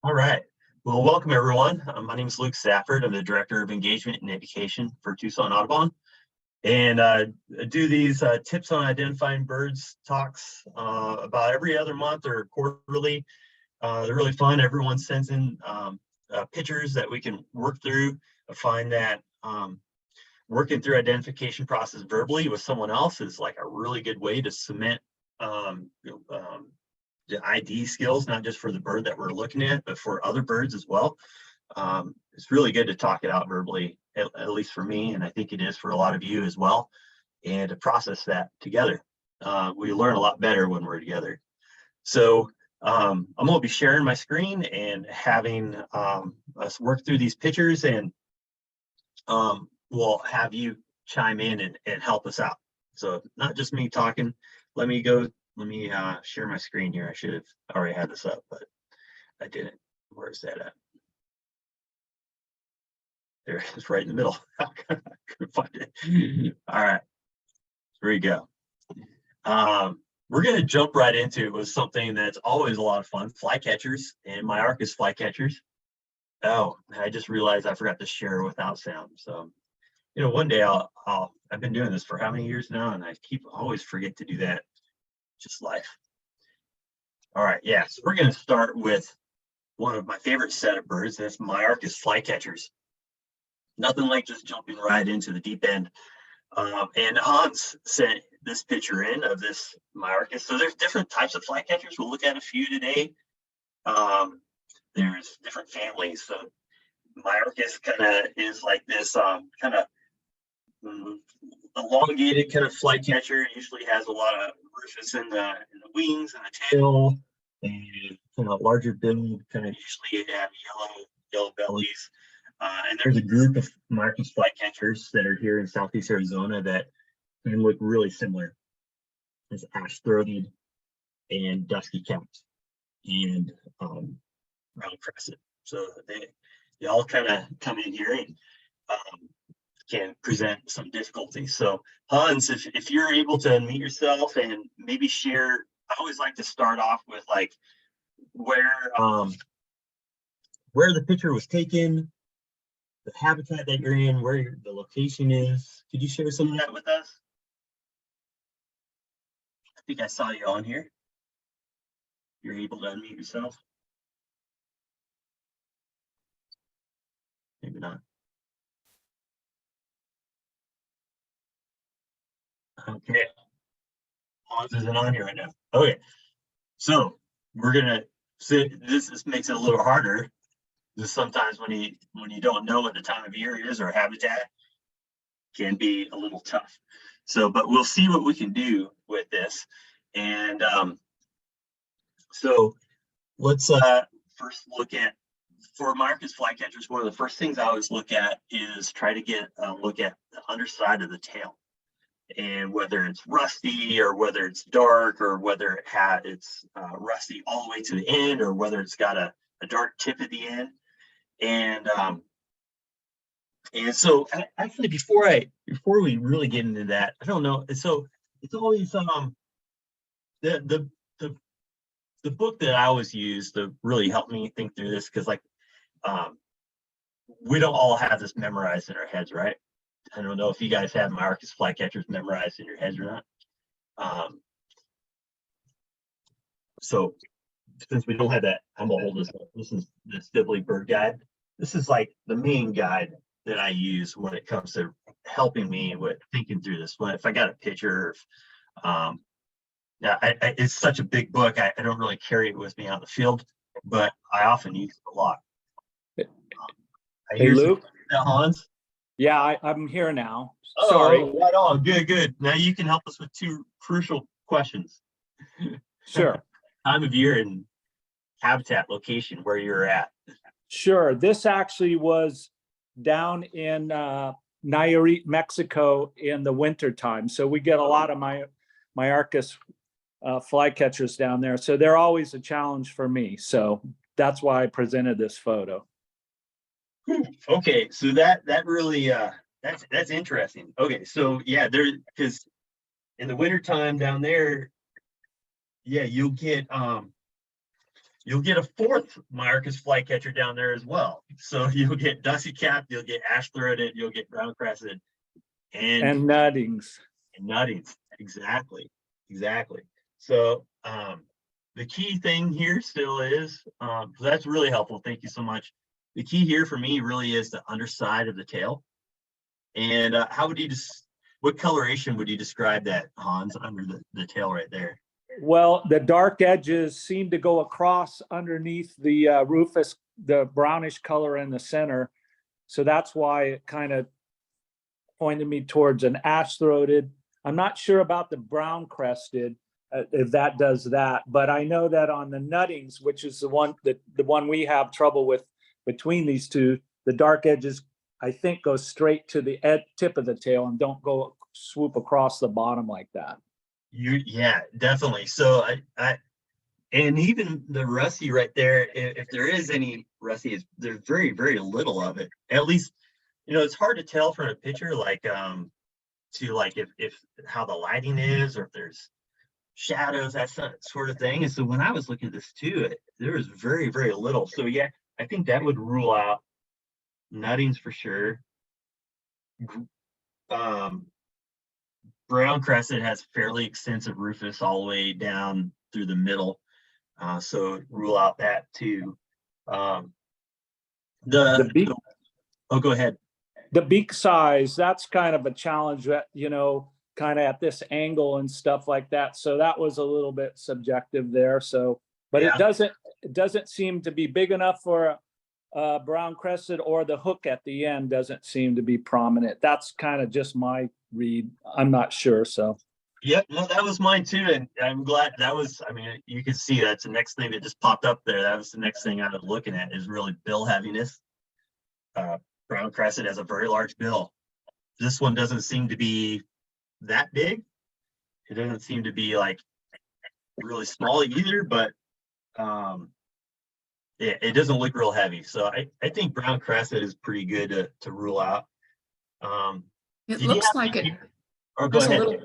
All right. Well, welcome everyone. My name is Luke Stafford. I'm the Director of Engagement and Education for Tucson Audubon. And I do these tips on identifying birds talks about every other month or quarterly. They're really fun. Everyone sends in pictures that we can work through. I find that working through identification process verbally with someone else is like a really good way to cement the ID skills, not just for the bird that we're looking at, but for other birds as well. It's really good to talk it out verbally, at least for me, and I think it is for a lot of you as well, and to process that together. We learn a lot better when we're together. So I'm going to be sharing my screen and having us work through these pictures, and we'll have you chime in and help us out. So not just me talking. Let me share my screen here. I should have already had this up, but I didn't. Where is that at? There, it's right in the middle. I couldn't find it. All right, here we go. We're going to jump right into it with something that's always a lot of fun: flycatchers and Myiarchus flycatchers. Oh, I just realized I forgot to share without sound. So, one day I've been doing this for how many years now, and I always forget to do that. Just life. All right, yeah, so we're going to start with one of my favorite set of birds. That's Myiarchus flycatchers. Nothing like just jumping right into the deep end. And Hans sent this picture in of this Myiarchus. So there's different types of flycatchers. We'll look at a few today. There's different families. So Myiarchus kind of is like this kind of elongated kind of flycatcher. Usually has a lot of rufous in the wings and the tail, and kind of larger build. Kind of usually have yellow bellies. And there's a group of Myiarchus flycatchers that are here in Southeast Arizona that can look really similar. It's ash-throated and dusky caps and round crescent. So they all kind of come in here and can present some difficulties. So Hans, if you're able to unmute yourself and maybe share, I always like to start off with like where the picture was taken, the habitat that you're in, where the location is. Could you share some of that with us? I think I saw you on here. You're able to unmute yourself? Maybe not. Okay. Hans isn't on here right now. Okay. So we're gonna see. This makes it a little harder. Just sometimes when you don't know what the time of year is or habitat, can be a little tough. So, but we'll see what we can do with this. And so let's first look at, for Myiarchus flycatchers, one of the first things I always look at is try to get a look at the underside of the tail. And whether it's rusty or whether it's dark or whether it's rusty all the way to the end or whether it's got a dark tip at the end. And so actually before we really get into that, I don't know. So it's always the book that I always use to really help me think through this, because like we don't all have this memorized in our heads, right? I don't know if you guys have Myiarchus flycatchers memorized in your heads or not. So since we don't have that, I'm gonna hold this up. This is the Sibley Bird Guide. This is like the main guide that I use when it comes to helping me with thinking through this. If I got a picture, it's such a big book, I don't really carry it with me out in the field, but I often use it a lot. Hey, Luke. Hans? Yeah, I'm here now. Oh, sorry. Right on. Good. Now you can help us with two crucial questions. Sure. Time of year and habitat location where you're at. Sure. This actually was down in Nayarit, Mexico in the winter time. So we get a lot of Myiarchus flycatchers down there. So they're always a challenge for me. So that's why I presented this photo. Okay, so that really that's interesting. Okay, so yeah, because in the wintertime down there, yeah, you'll get you'll get a fourth Myiarchus flycatcher down there as well. So you'll get dusky cap, you'll get ash-throated, you'll get brown crested, And nuttings. and nuttings. Exactly. Exactly. So the key thing here still is, that's really helpful. Thank you so much. The key here for me really is the underside of the tail. And how would you just, what coloration would you describe that, Hans, under the tail right there? Well, the dark edges seem to go across underneath the rufous, the brownish color in the center. So that's why it kind of pointed me towards an ash-throated. I'm not sure about the brown crested, if that does that, but I know that on the nuttings, which is the one we have trouble with between these two, the dark edges, I think, go straight to the tip of the tail and don't go swoop across the bottom like that. Yeah, definitely. So and even the rusty right there, if there is any rusty, there's very, very little of it. At least, it's hard to tell from a picture, like to like if how the lighting is, or if there's shadows, that sort of thing. And so when I was looking at this too, there was very, very little. So yeah, I think that would rule out nuttings for sure. Brown crested has fairly extensive rufous all the way down through the middle, so rule out that too. Oh, go ahead. The beak size, that's kind of a challenge that, kind of at this angle and stuff like that. So that was a little bit subjective there. So, but yeah. It doesn't seem to be big enough for a brown crested, or the hook at the end doesn't seem to be prominent. That's kind of just my read. I'm not sure. So. Yep, no, that was mine too, and I'm glad that was. I mean, you can see that's the next thing that just popped up there. That was the next thing I was looking at, is really bill heaviness. Brown crested has a very large bill. This one doesn't seem to be that big. It doesn't seem to be like really small either, but it doesn't look real heavy. So I think brown crested is pretty good to rule out. It looks like it. Or go ahead.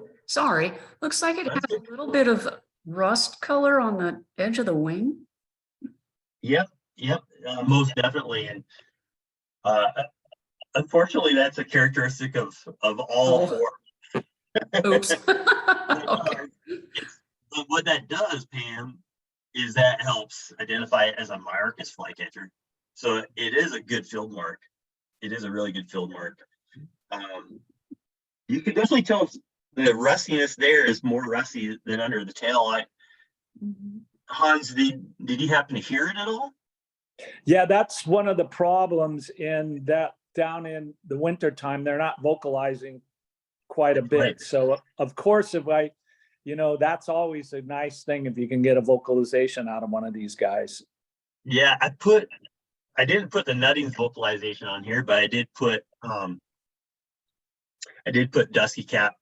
Looks like it has a little bit of rust color on the edge of the wing. Yep, most definitely. And unfortunately, that's a characteristic of all four. Oops. Okay. But what that does, Pam, is that helps identify it as a Myiarchus flycatcher. So it is a good field mark. It is a really good field mark. You can definitely tell if the rustiness there is more rusty than under the tail. Hans, did you happen to hear it at all? Yeah, that's one of the problems in that down in the winter time, they're not vocalizing quite a bit. Right. So of course, if that's always a nice thing if you can get a vocalization out of one of these guys. Yeah, I didn't put the nuttings vocalization on here, but I did put dusky cap,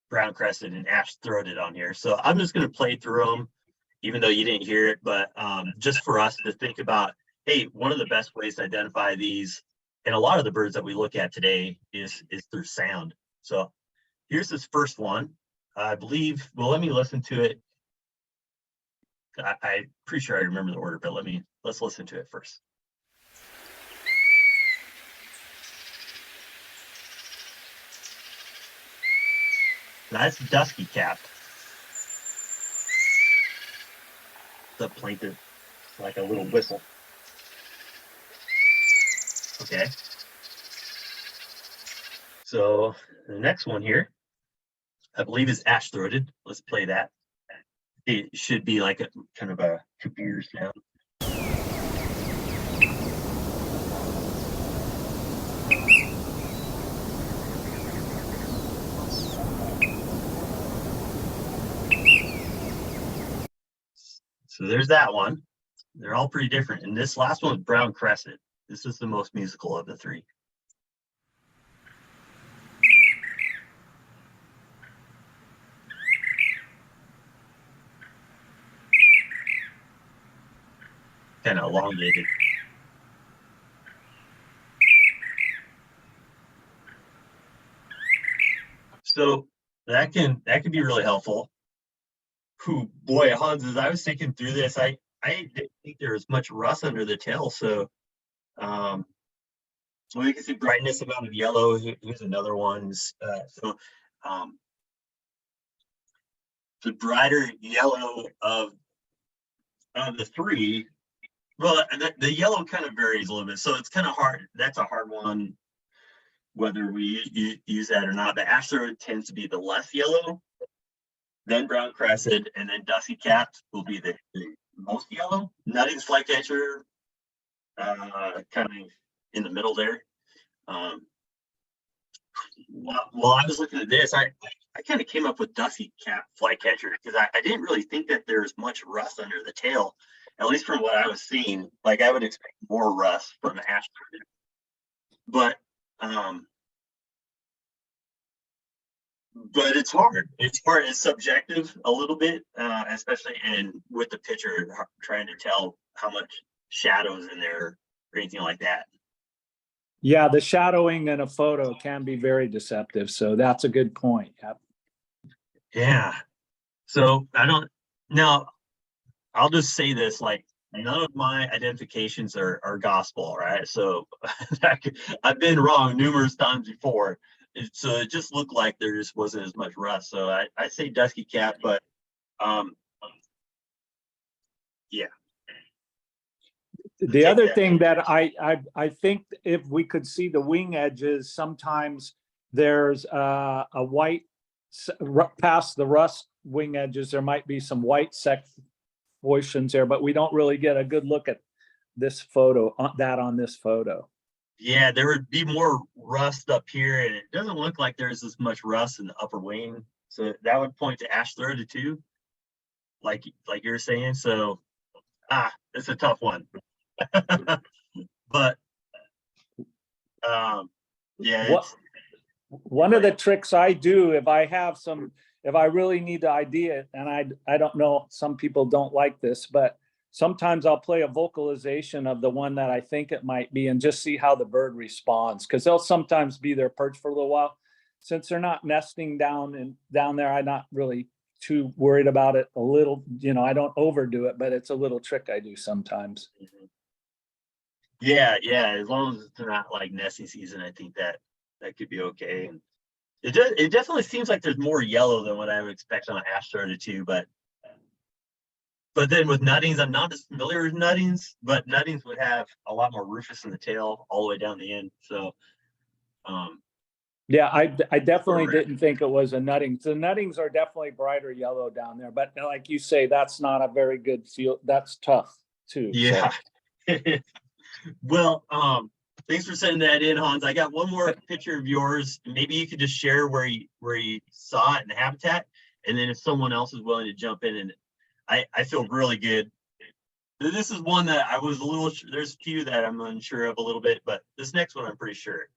brown crested, and ash throated on here. So I'm just going to play through them, even though you didn't hear it, but just for us to think about, hey, one of the best ways to identify these, and a lot of the birds that we look at today, is through sound. So here's this first one. I believe, well, let me listen to it. I'm pretty sure I remember the order, but let's listen to it first. That's dusky cap. The plaintive, like a little whistle. Okay. So the next one here, I believe, is ash throated. Let's play that. It should be like a kind of a computer sound. So there's that one. They're all pretty different. And this last one is brown crested. This is the most musical of the three. Kind of elongated. So that can be really helpful. Boy, Hans, as I was thinking through this, I I didn't think there was much rust under the tail. So, so you can see brightness amount of yellow. Here's another one. Um, the brighter yellow of the three. Well, the yellow kind of varies a little bit, so it's kind of hard. That's a hard one, whether we use that or not. But Astro tends to be the less yellow, then brown crested, and then dusky capped will be the most yellow. Nutting's Flycatcher, kind of in the middle there. While I was looking at this, I kind of came up with dusky cap Flycatcher because I didn't really think that there's much rust under the tail, at least from what I was seeing. Like I would expect more rust from Astro, but it's hard. It's hard. It's subjective a little bit, especially with the picture, trying to tell how much shadows in there or anything like that. Yeah, the shadowing in a photo can be very deceptive. So that's a good point. Yep. Yeah. So now I'll just say this, like none of my identifications are gospel, right? So I've been wrong numerous times before. So it just looked like there just wasn't as much rust. So I say dusky cap, but yeah. The other thing that I think if we could see the wing edges, sometimes there's a white past the rust wing edges. There might be some white sections there, but we don't really get a good look at this photo on this photo. Yeah, there would be more rust up here, and it doesn't look like there's as much rust in the upper wing. So that would point to ash throated too, like you're saying. So it's a tough one. But yeah, one of the tricks I do if I really need to ID it, and I don't know, some people don't like this, but sometimes I'll play a vocalization of the one that I think it might be and just see how the bird responds, because they'll sometimes be there perched for a little while. Since they're not nesting down there, I'm not really too worried about it. A little, I don't overdo it, but it's a little trick I do sometimes. Yeah, as long as it's not like nesting season, I think that could be okay. And it definitely seems like there's more yellow than what I would expect on ash throated too, but then with nuttings, I'm not as familiar with nuttings, but nuttings would have a lot more rufous in the tail all the way down the end. So yeah, I definitely didn't think it was a nutting. The nuttings are definitely brighter yellow down there, but like you say, that's not a very good feel. That's tough too. Yeah. So. Well, thanks for sending that in, Hans. I got one more picture of yours. Maybe you could just share where you saw it in the habitat, and then if someone else is willing to jump in, and I feel really good. This is one that I was a little. There's a few that I'm unsure of a little bit, but this next one I'm pretty sure.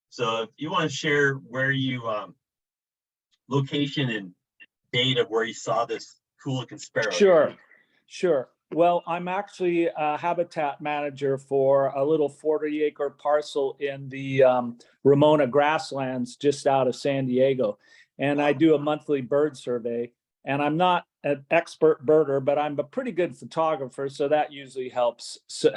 So if you want to share where you location and date of where you saw this cool looking sparrow. Sure. Well, I'm actually a habitat manager for a little 40-acre parcel in the Ramona grasslands just out of San Diego. And I do a monthly bird survey. And I'm not an expert birder, but I'm a pretty good photographer, so that usually helps. So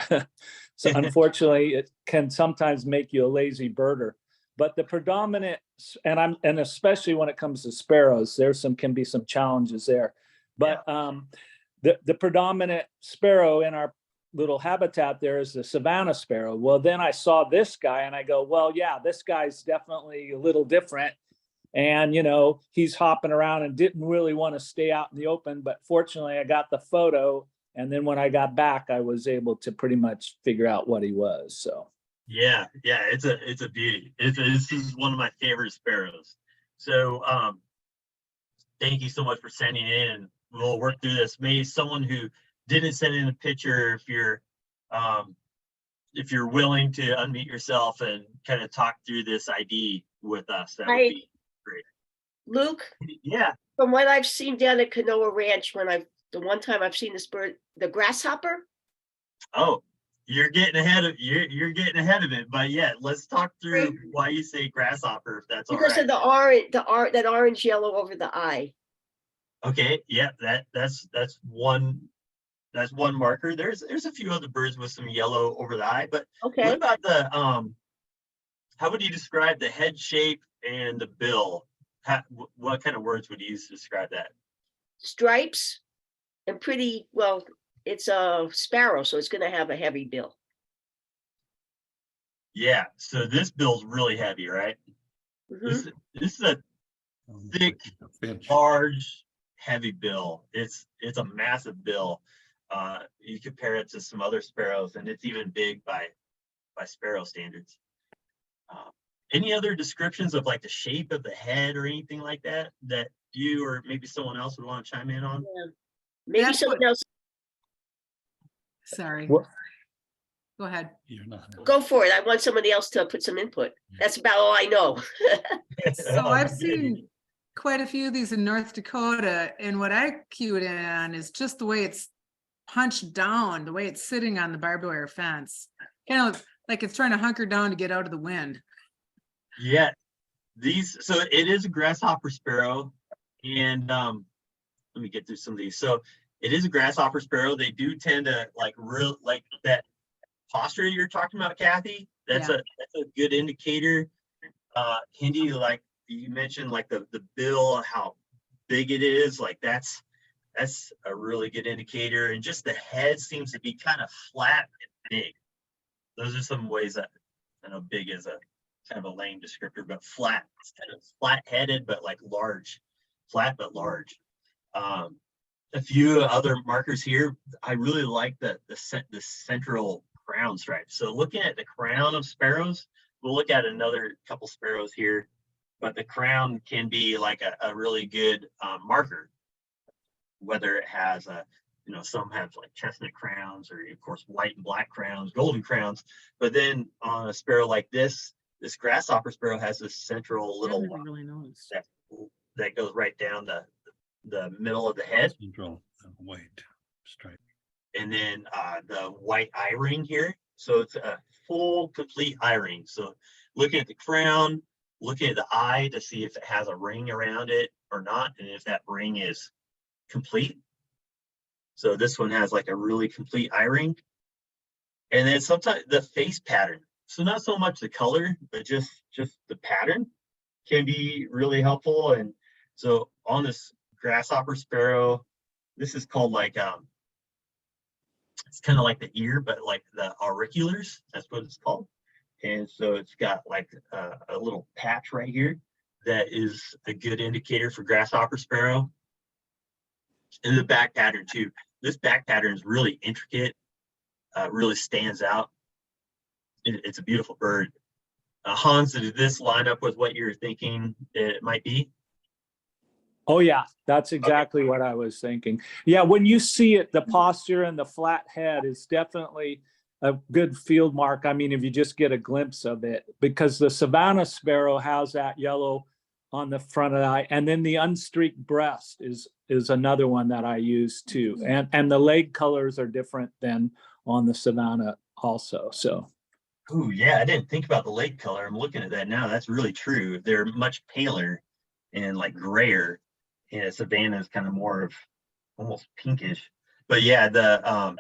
unfortunately, it can sometimes make you a lazy birder. But the predominant, and especially when it comes to sparrows, can be some challenges there. But the predominant sparrow in our little habitat there is the Savannah sparrow. Well, then I saw this guy and I go, well, yeah, this guy's definitely a little different. And, he's hopping around and didn't really want to stay out in the open. But fortunately, I got the photo. And then when I got back, I was able to pretty much figure out what he was. So. Yeah, it's a beauty. This is one of my favorite sparrows. So thank you so much for sending in, and we'll work through this. Maybe someone who didn't send in a picture, if you're willing to unmute yourself and kind of talk through this ID with us, that would be great. Luke? Yeah. From what I've seen down at Canoa Ranch, the one time I've seen this bird, the grasshopper. Oh, you're getting ahead of it, but yeah, let's talk through why you say grasshopper, if that's all right. Because of that orange yellow over the eye. Okay, yeah, that's one That's one marker. There's a few other birds with some yellow over the eye, but what Okay, about the how would you describe the head shape and the bill? What kind of words would you use to describe that? stripes and pretty, well, it's a sparrow, so it's gonna have a heavy bill. Yeah, so this bill's really heavy, right? Mhm. This is a thick, large, heavy bill. It's a massive bill. You compare it to some other sparrows, and it's even big by sparrow standards. Any other descriptions of like the shape of the head or anything like that that you or maybe someone else would want to chime in on? Maybe That's someone what- else, Sorry. What- Go ahead. You're not. go for it. I want somebody else to put some input. That's about all I know. So I've seen quite a few of these in North Dakota, and what I cued in on is just the way it's punched down, the way it's sitting on the barbed wire fence. Kind of like it's trying to hunker down to get out of the wind. Yeah, so it is a grasshopper sparrow, and let me get through some of these. So it is a grasshopper sparrow. They do tend to like that posture you're talking about, Kathy. That's a good indicator. Hindi, like you mentioned, like the bill, how big it is, like that's a really good indicator. And just the head seems to be kind of flat and big. Those are some ways that I know big is a kind of a lame descriptor, but flat. It's kind of flat-headed, but like large, flat but large. A few other markers here. I really like the central crown stripe. So looking at the crown of sparrows, we'll look at another couple sparrows here, but the crown can be like a really good marker, whether it has some have like chestnut crowns, or of course white and black crowns, golden crowns. But then on a sparrow like this grasshopper sparrow has this central little Never really noticed. that goes right down the middle of the head, Central white stripe. and then the white eye ring here. So it's a full, complete eye ring. So looking at the crown, looking at the eye to see if it has a ring around it or not, and if that ring is complete. So this one has like a really complete eye ring. And then sometimes the face pattern. So not so much the color, but just the pattern can be really helpful. And so on this grasshopper sparrow, this is called like it's kind of like the ear, but like the auriculars. That's what it's called. And so it's got like a little patch right here that is a good indicator for grasshopper sparrow. And the back pattern too. This back pattern is really intricate, really stands out. It's a beautiful bird. Hans, did this line up with what you're thinking it might be? Oh, yeah, that's exactly what I was thinking. Yeah, when you see it, the posture and the flat head is definitely a good field mark. I mean, if you just get a glimpse of it, because the Savannah sparrow has that yellow on the front of the eye, and then the unstreaked breast is another one that I use too. And the leg colors are different than on the Savannah also, so. Oh yeah, I didn't think about the leg color. I'm looking at that now. That's really true. They're much paler and like grayer, and Savannah is kind of more of almost pinkish. But yeah, the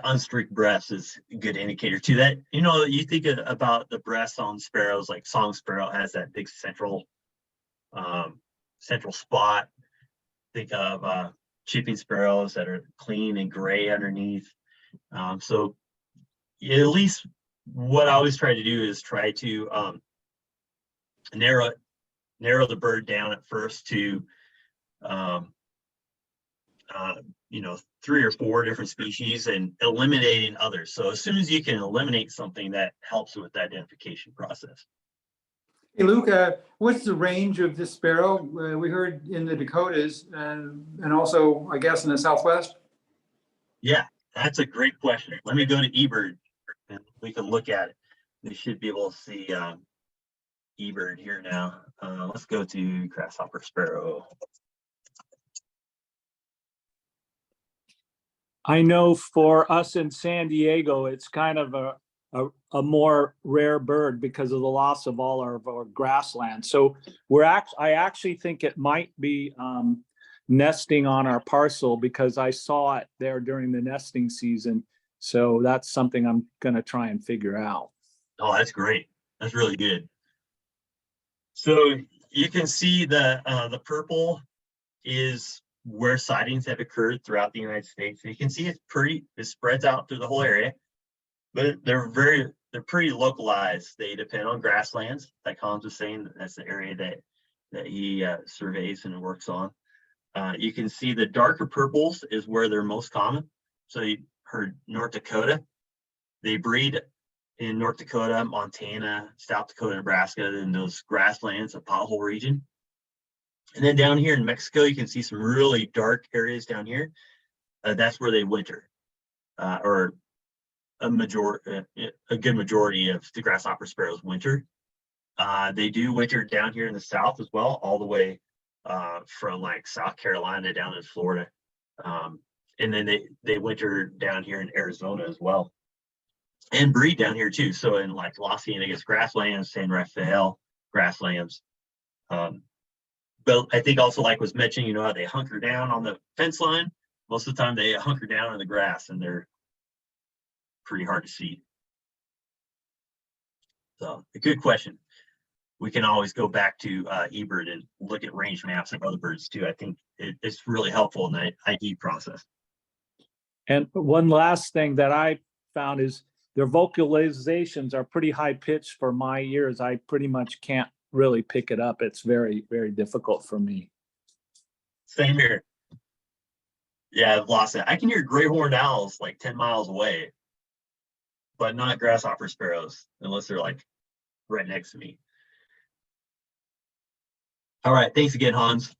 unstreaked breast is a good indicator too. That you think about the breasts on sparrows, like song sparrow has that big central spot. Think of chipping sparrows that are clean and gray underneath. So at least what I always try to do is try to narrow the bird down at first to 3 or 4 different species and eliminating others. So as soon as you can eliminate something, that helps with the identification process. Hey, Luca, what's the range of this sparrow? We heard in the Dakotas and also, I guess, in the Southwest. Yeah, that's a great question. Let me go to eBird and we can look at it. We should be able to see eBird here now. Let's go to grasshopper sparrow. I know for us in San Diego, it's kind of a more rare bird because of the loss of all our grassland. So I actually think it might be nesting on our parcel because I saw it there during the nesting season. So that's something I'm going to try and figure out. Oh, that's great. That's really good. So you can see the purple is where sightings have occurred throughout the United States. You can see it spreads out through the whole area, but they're pretty localized. They depend on grasslands, like Hans was saying. That's the area that he surveys and works on. You can see the darker purples is where they're most common. So you heard North Dakota. They breed in North Dakota, Montana, South Dakota, Nebraska, and those grasslands, the pothole region. And then down here in Mexico, you can see some really dark areas down here. That's where they winter, or a good majority of the grasshopper sparrows winter. They do winter down here in the south as well, all the way from like South Carolina down in Florida. And then they winter down here in Arizona as well, and breed down here too. So in like Los Angeles grasslands, San Rafael grasslands. But I think also, like was mentioned, you know, how they hunker down on the fence line. Most of the time they hunker down in the grass, and they're pretty hard to see. So a good question. We can always go back to eBird and look at range maps of other birds too. I think it's really helpful in the ID process. And one last thing that I found is their vocalizations are pretty high pitched for my ears. I pretty much can't really pick it up. It's very, very difficult for me. Same here. Yeah, I've lost it. I can hear gray horned owls like 10 miles away, but not grasshopper sparrows unless they're like right next to me. All right, thanks again, Hans.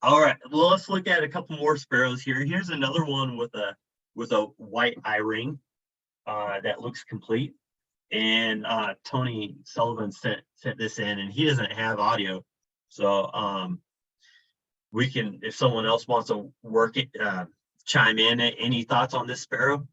All right, well, let's look at a couple more sparrows here. Here's another one with a white eye ring that looks complete. And Tony Sullivan sent this in, and he doesn't have audio, so we can, if someone else wants to work it, chime in. Any thoughts on this sparrow?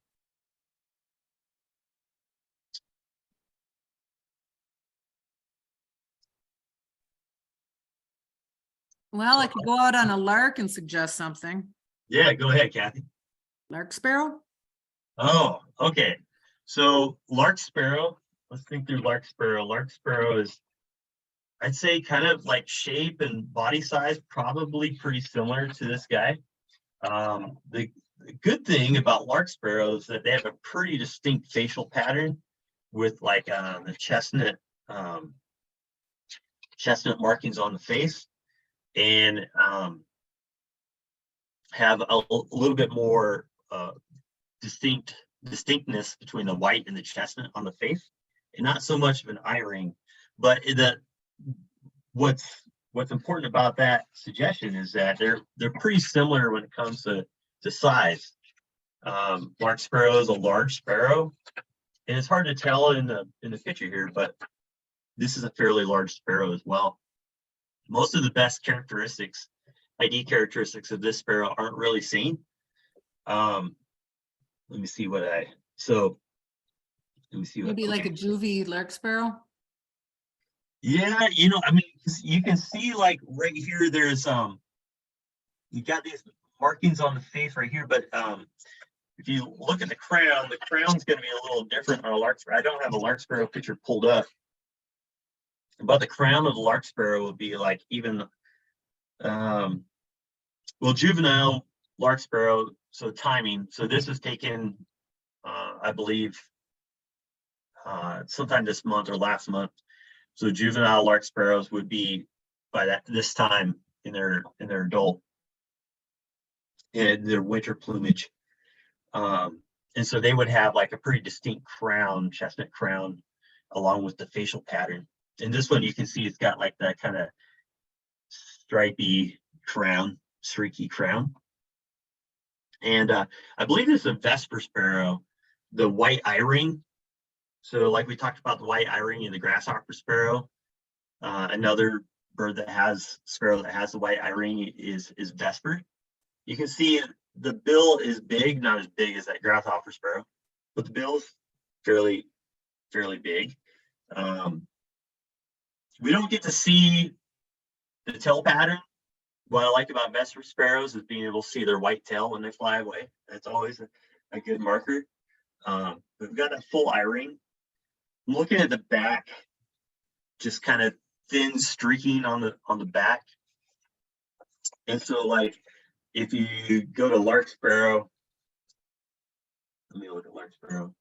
Well, I could go out on a lark and suggest something. Yeah, go ahead, Kathy. Lark sparrow? Oh, okay. So lark sparrow, let's think through lark sparrow. Lark sparrow is, I'd say, kind of like shape and body size, probably pretty similar to this guy. The good thing about lark sparrows is that they have a pretty distinct facial pattern with like the chestnut markings on the face, and have a little bit more distinctness between the white and the chestnut on the face, and not so much of an eye ring. But what's important about that suggestion is that they're pretty similar when it comes to size. Lark sparrow is a large sparrow, and it's hard to tell in the picture here, but this is a fairly large sparrow as well. Most of the best characteristics, ID characteristics of this sparrow aren't really seen. Let me see what Maybe like a juvie lark sparrow? Yeah, you know, I mean, you can see like right here, there's you got these markings on the face right here, but if you look at the crown's going to be a little different on a lark sparrow. I don't have a lark sparrow picture pulled up, but the crown of the lark sparrow will be like even, well, juvenile lark sparrow. So timing. So this was taken, I believe, sometime this month or last month. So juvenile lark sparrows would be by this time in their adult and their winter plumage. And so they would have like a pretty distinct crown, chestnut crown, along with the facial pattern. And this one you can see it's got like that kind of stripy crown, streaky crown. And I believe this is a Vesper sparrow, the white eye ring. So like we talked about the white eye ring in the grasshopper sparrow, another sparrow that has the white eye ring is Vesper. You can see the bill is big, not as big as that grasshopper sparrow, but the bill's fairly big. We don't get to see the tail pattern, what I like about vesper sparrows is being able to see their white tail when they fly away. That's always a good marker. We've got a full eye ring. I'm looking at the back, just kind of thin streaking on the back. And so like if you go to lark sparrow, let me look at lark sparrow.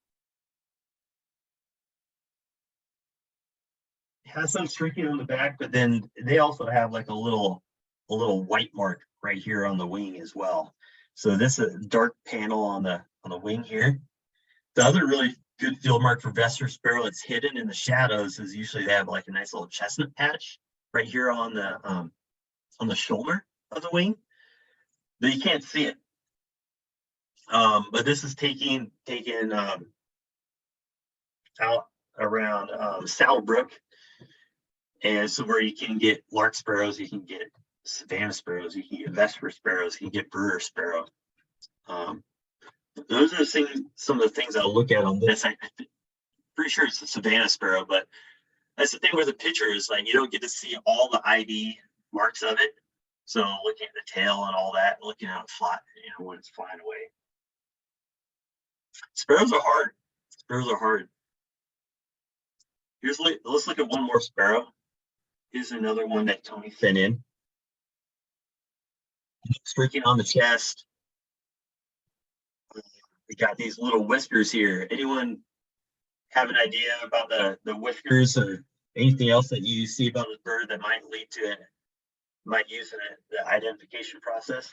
It has some streaking on the back, but then they also have like a little white mark right here on the wing as well. So this is a dark panel on the wing here. The other really good field mark for vesper sparrow that's hidden in the shadows is usually they have like a nice little chestnut patch right here on the shoulder of the wing, but you can't see it. But this is taken out around Saddlebrook, and so where you can get lark sparrows, you can get Savannah sparrows, you can get vesper sparrows, you can get brewer sparrow. Those are the things, some of the things I'll look at on this. I'm pretty sure it's a Savannah sparrow, but that's the thing with the picture is like you don't get to see all the ID marks of it. So looking at the tail and all that, looking at it fly, when it's flying away. Sparrows are hard. Sparrows are hard. Let's look at one more sparrow. Here's another one that Tony sent in. Streaking on the chest. We got these little whiskers here. Anyone have an idea about the whiskers or anything else that you see about the bird that might lead to it, might use in the identification process?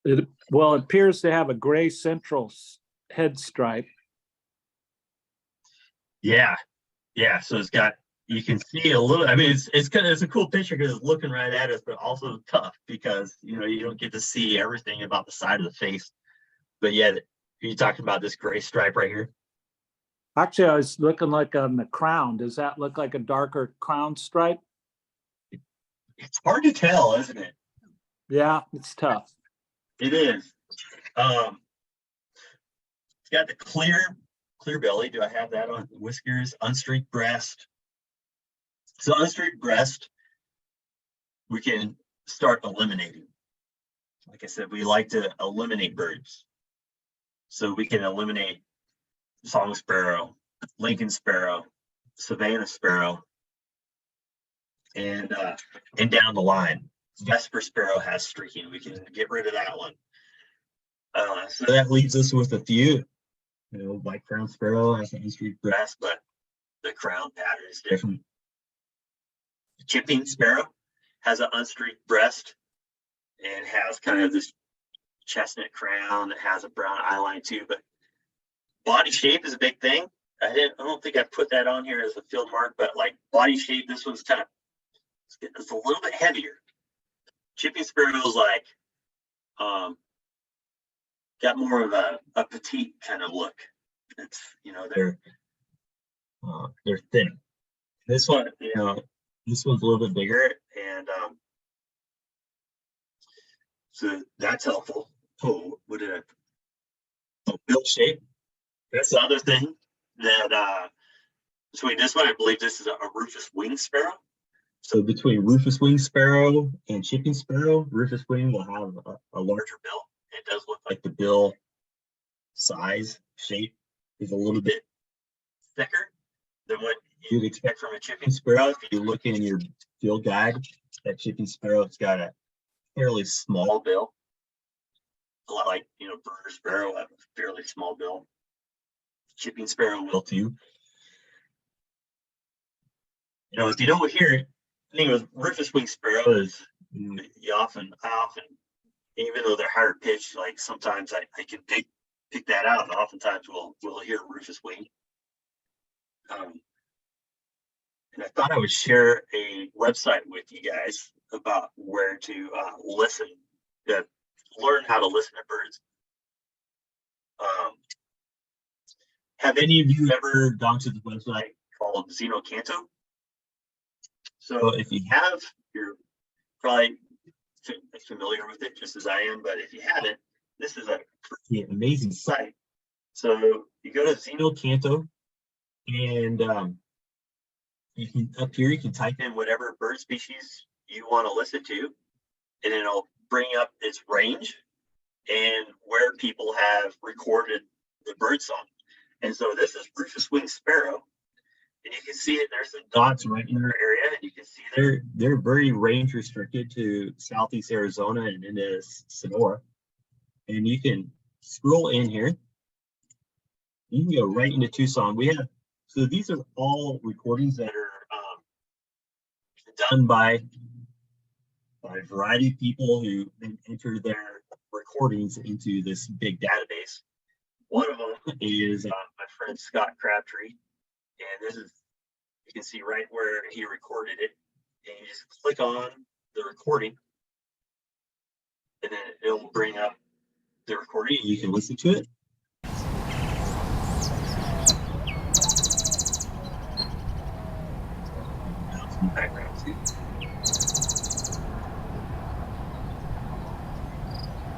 It appears to have a gray central head stripe. Yeah. So it's got, you can see a little, I mean, it's a cool picture because it's looking right at us, but also tough because, you don't get to see everything about the side of the face. But yeah, you're talking about this gray stripe right here. Actually, I was looking like on the crown. Does that look like a darker crown stripe? It's hard to tell, isn't it? Yeah, it's tough. It is. It's got the clear belly. Do I have that on? Whiskers, unstreaked breast. So unstreaked breast, we can start eliminating. Like I said, we like to eliminate birds. So we can eliminate song sparrow, Lincoln sparrow, Savannah sparrow, and down the line. Vesper sparrow has streaking. We can get rid of that one. So that leaves us with a few. White crown sparrow has an unstreaked breast, but the crown pattern is different. Chipping sparrow has an unstreaked breast and has kind of this chestnut crown that has a brown eyeline too. But body shape is a big thing. I don't think I put that on here as a field mark, but like body shape, this one's kind of, it's a little bit heavier. Chipping sparrows like got more of a petite kind of look. It's they're thin. This one, this one's a little bit bigger, and so that's helpful. Oh, what did bill shape? That's the other thing that between this one, I believe this is a rufous wing sparrow. So between rufous wing sparrow and chipping sparrow, rufous wing will have a larger bill. It does look like the bill size shape is a little bit thicker than what you'd expect from a chipping sparrow. If you look in your field guide, that chipping sparrow, it's got a fairly small bill. A lot like, bird sparrow have a fairly small bill. Chipping sparrow will too. If you don't hear it, the thing with rufous wing sparrow is I often, even though they're higher pitched, like sometimes I can pick that out, and oftentimes we'll hear rufus wing. And I thought I would share a website with you guys about where to listen, to learn how to listen to birds. Have any of you ever gone to the website called Xenocanto? So if you have, you're probably familiar with it just as I am, but if you haven't, this is a pretty amazing site So you go to Xenocanto, and you can up here you can type in whatever bird species you want to listen to, and it'll bring up its range and where people have recorded the bird song. And so this is rufous-winged sparrow, and you can see it. There's the dots right in their area, and you can see they're very range restricted to southeast Arizona and into Sonora. And you can scroll in here. You can go right into Tucson. So these are all recordings that are done by a variety of people who then enter their recordings into this big database. One of them is my friend Scott Crabtree, and this is, you can see right where he recorded it, and you just click on the recording, and then it'll bring up the recording, and you can listen to it. Background too.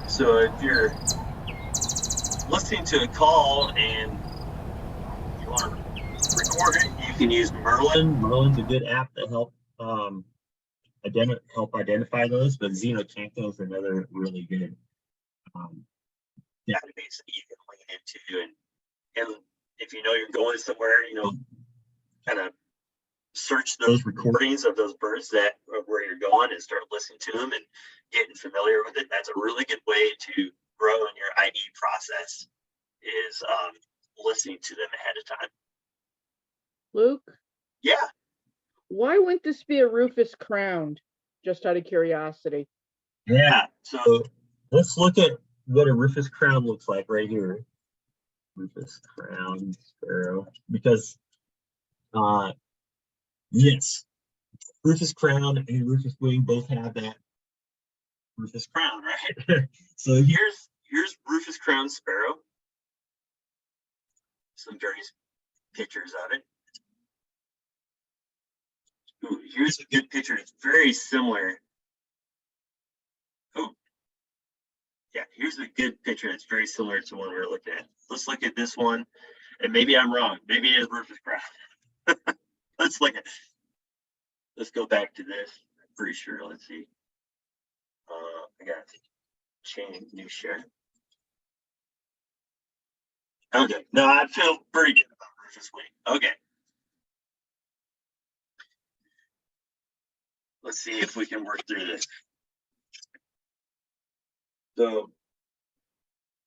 So if you're listening to a call and you want to record it, you can use Merlin. Merlin's a good app to help identify those, but Xenocanto is another really good database that you can lean into, and if you know you're going somewhere, kind of search those recordings of those birds that where you're going and start listening to them and getting familiar with it. That's a really good way to grow in your ID process, is listening to them ahead of time. Luke, Yeah. why wouldn't this be a rufous crowned? Just out of curiosity. Yeah. So let's look at what a rufous crown looks like right here. Rufous crown sparrow, because yes, rufous crown and rufous wing both have that rufous crown, right? So here's rufous crown sparrow. Some various pictures of it. Ooh, here's a good picture. It's very similar. Oh, yeah, here's a good picture. It's very similar to one we're looking at. Let's look at this one, and maybe I'm wrong. Maybe it is rufous crown. Let's go back to this. I'm pretty sure. Let's see. I got to change new share. Okay. No, I feel pretty good about rufous wing. Okay. Let's see if we can work through this. So,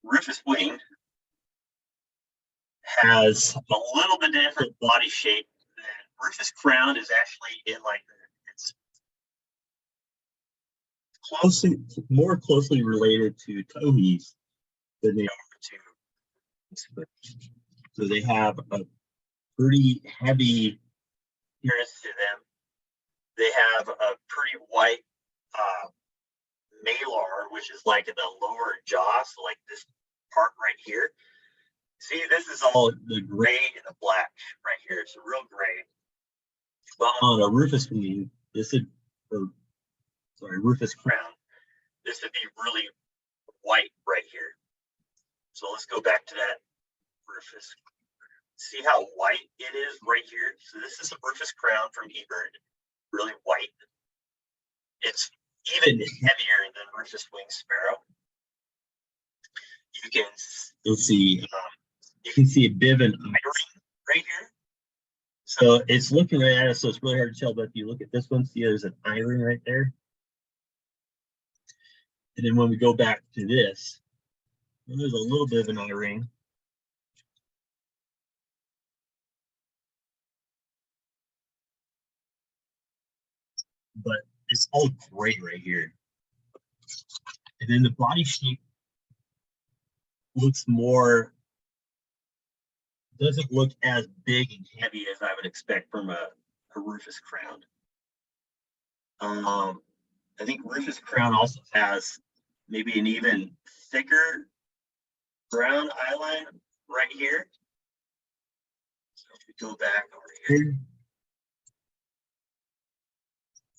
rufous wing has a little bit different body shape than rufous crown. Is actually in like it's more closely related to towhees than they are to. So they have a pretty heavy appearance to them. They have a pretty white malar, which is like in the lower jaw, so like this part right here. See, this is all the gray and the black right here. It's a real gray. But on a rufous wing, rufous crown, this would be really white right here. So let's go back to that rufous. See how white it is right here? So this is a rufous crown from eBird, really white. It's even heavier than rufous winged sparrow. You can see a bit of an eye-ring right here. So it's looking right at us, so it's really hard to tell. But if you look at this one, see there's an eye-ring right there. And then when we go back to this, there's a little bit of an eye-ring. But it's all gray right here. And then the body shape doesn't look as big and heavy as I would expect from a rufous crown. I think rufous crown also has maybe an even thicker brown eyeline right here. So if we go back over here,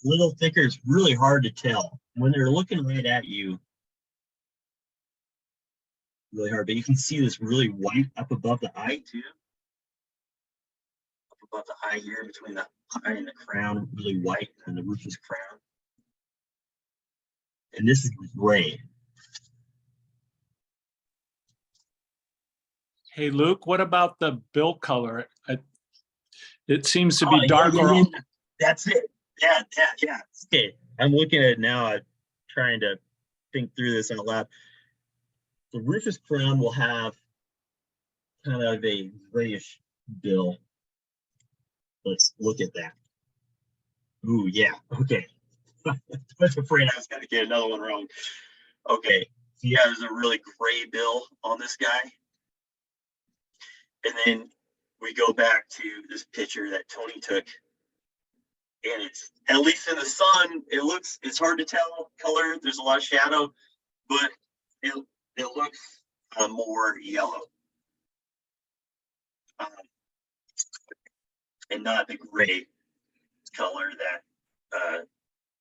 a little thicker. It's really hard to tell when they're looking right at you. really hard, but you can see this really white up above the eye too. Up above the eye here, between the eye and the crown, really white, and the rufous crown. And this is gray. Hey, Luke, what about the bill color? It seems to Oh, be yeah, darker. yeah, yeah. That's it. Yeah. Okay, I'm looking at it now. I'm trying to think through this out loud. The rufous crown will have kind of a grayish bill. Let's look at that. Ooh, yeah. Okay. I was afraid I was going to get another one wrong. Okay. So yeah, there's a really gray bill on this guy. And then we go back to this picture that Tony took. And it's, at least in the sun, it's hard to tell color. There's a lot of shadow, but it looks more yellow. And not the gray color that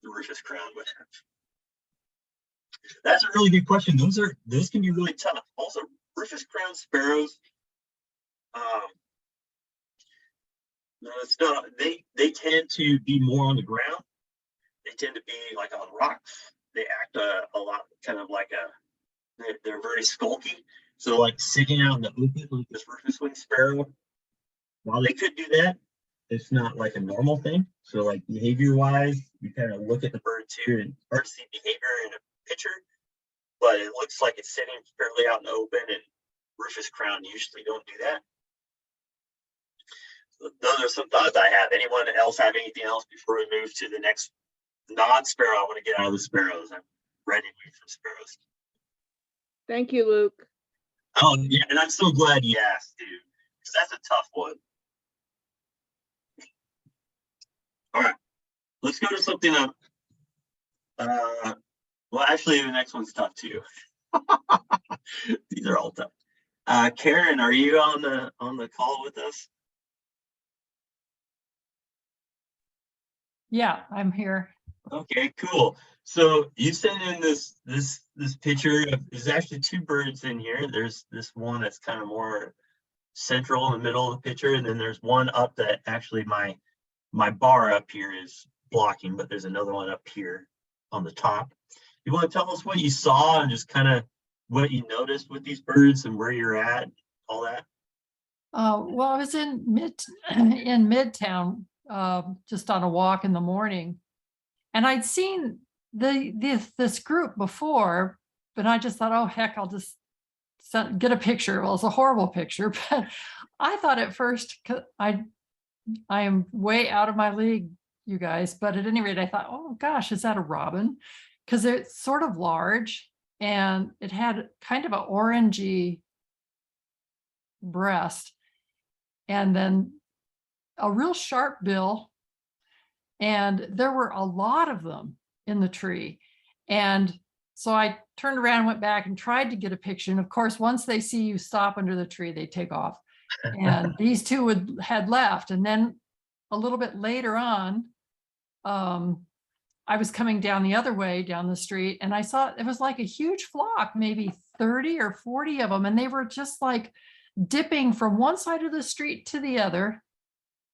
the rufous crown would have. That's a really good question. Those can be really tough. Also, rufous crown sparrows, no, it's not. They tend to be more on the ground. They tend to be like on rocks. They act a lot kind of like they're very skulky. So like sitting out in the open like this rufous winged sparrow, while they could do that, it's not like a normal thing. So like behavior wise, you kind of look at the bird too, and it's hard to see behavior in a picture, but it looks like it's sitting fairly out in the open, and rufous crown usually don't do that. So those are some thoughts I have. Anyone else have anything else before we move to the next non-sparrow? I want to get out of the sparrows. I'm ready for sparrows. Thank you, Luke. Oh yeah, and I'm so glad you asked, dude, because that's a tough one. All right, let's go to something up. Well, actually, the next one's tough too. These are all tough. Karen, are you on the call with us? Yeah, I'm here. Okay, cool. So you sent in this picture. There's actually two birds in here. There's this one that's kind of more central in the middle of the picture, and then there's one up that actually my bar up here is blocking, but there's another one up here on the top. You want to tell us what you saw and just kind of what you noticed with these birds and where you're at, all that? Well, I was in Midtown, just on a walk in the morning, and I'd seen this group before, but I just thought, oh heck, I'll just get a picture. Well, it's a horrible picture, but I thought at first, I am way out of my league, you guys, but at any rate, I thought, oh gosh, is that a robin? Because it's sort of large and it had kind of an orangey breast and then a real sharp bill. And there were a lot of them in the tree. And so I turned around and went back and tried to get a picture. And of course, once they see you stop under the tree, they take off. And these two had left. And then a little bit later on, I was coming down the other way down the street, and I saw it was like a huge flock, maybe 30 or 40 of them. And they were just like dipping from one side of the street to the other.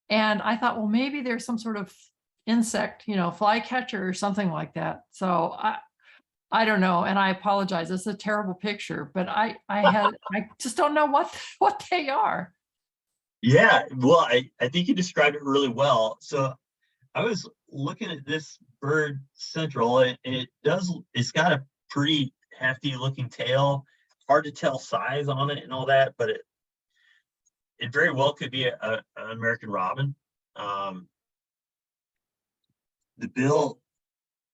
And I thought, well, maybe there's some sort of insect, flycatcher or something like that. So I don't know. And I apologize. It's a terrible picture, but I just don't know what they are. Yeah, well, I think you described it really well. So I was looking at this bird central, and it's got a pretty hefty looking tail. Hard to tell size on it and all that, but it very well could be an American robin. The bill,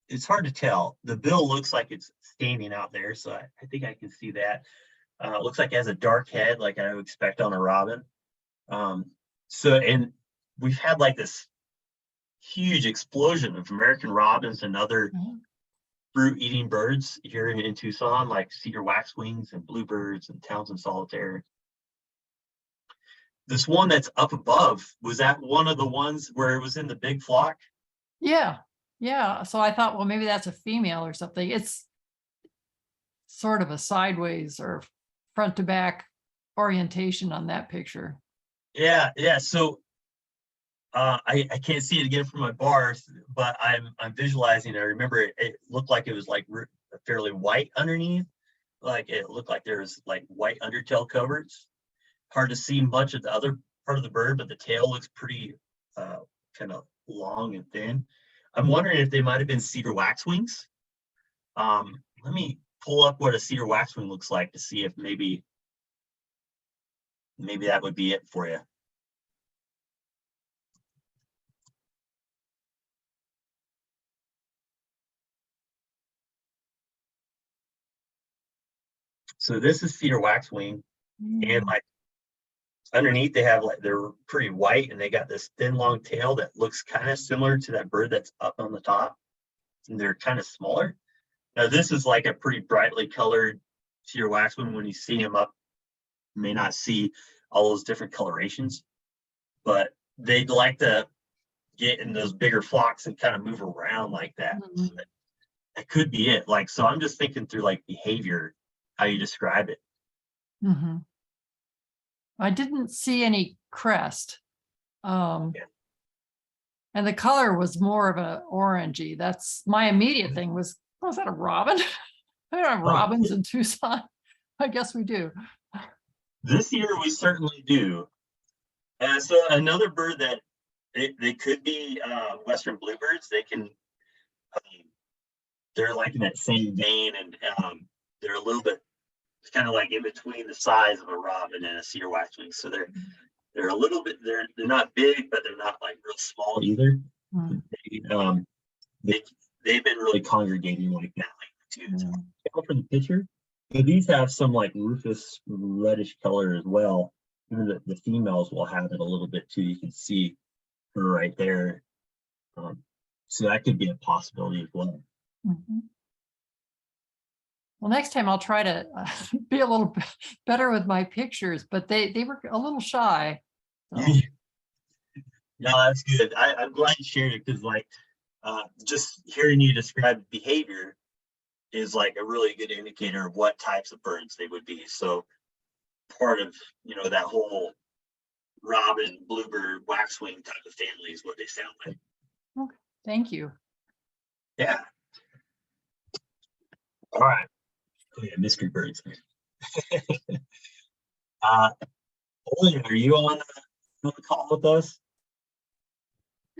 it's hard to tell. The bill looks like it's standing out there, so I think I can see that. It looks like it has a dark head, like I would expect on a robin. And we've had like this huge explosion of American robins and other fruit-eating birds here in Tucson, like cedar waxwings and bluebirds and Townsend solitaire. This one that's up above, was that one of the ones where it was in the big flock? Yeah. So I thought, well, maybe that's a female or something. It's sort of a sideways or front to back orientation on that picture. Yeah, yeah. So I can't see it again from my bars, but I'm visualizing. I remember it looked like it was like fairly white underneath. Like it looked like there was like white undertail coverts. Hard to see much of the other part of the bird, but the tail looks pretty kind of long and thin. I'm wondering if they might have been cedar waxwings. Let me pull up what a cedar waxwing looks like to see if maybe that would be it for you. So this is cedar waxwing, and like underneath they have like they're pretty white, and they got this thin long tail that looks kind of similar to that bird that's up on the top, and they're kind of smaller. Now this is like a pretty brightly colored cedar waxwing. When you see him up, you may not see all those different colorations, but they'd like to get in those bigger flocks and kind of move around like that. So that could be it. Like, so I'm just thinking through like behavior, how you describe it. I didn't see any crest. And the color was more of an orangey. That's my immediate thing was that a robin? I don't have robins in Tucson. I guess we do. This year we certainly do. So another bird that they could be Western bluebirds. They can, they're like in that same vein, and they're a little bit kind of like in between the size of a robin and a cedar waxwing. So they're a little bit, they're not big, but they're not like real small either. They've been really congregating like that too. So from the picture, but these have some like rufous reddish color as well. Even the females will have it a little bit too. You can see her right there. So that could be a possibility as well. Well, next time I'll try to be a little bit better with my pictures, but they were a little shy. So. No, that's good. I'm glad you shared it, because like just hearing you describe behavior is like a really good indicator of what types of birds they would be. So part of, you know, that whole robin, bluebird, waxwing type of family is what they sound like. Okay. Thank you. Yeah. All right. Oh, yeah, mystery birds. Olivia, are you on the call with us?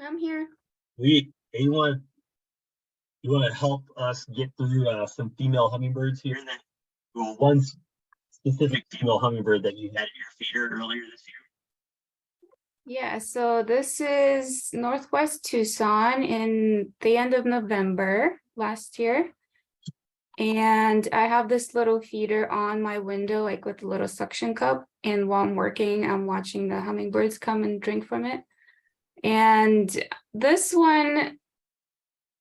I'm here. You want to help us get through some female hummingbirds here? One specific female hummingbird that you had at your feeder earlier this year. Yeah, so this is Northwest Tucson in the end of November last year. And I have this little feeder on my window, like with a little suction cup. And while I'm working, I'm watching the hummingbirds come and drink from it. And this one,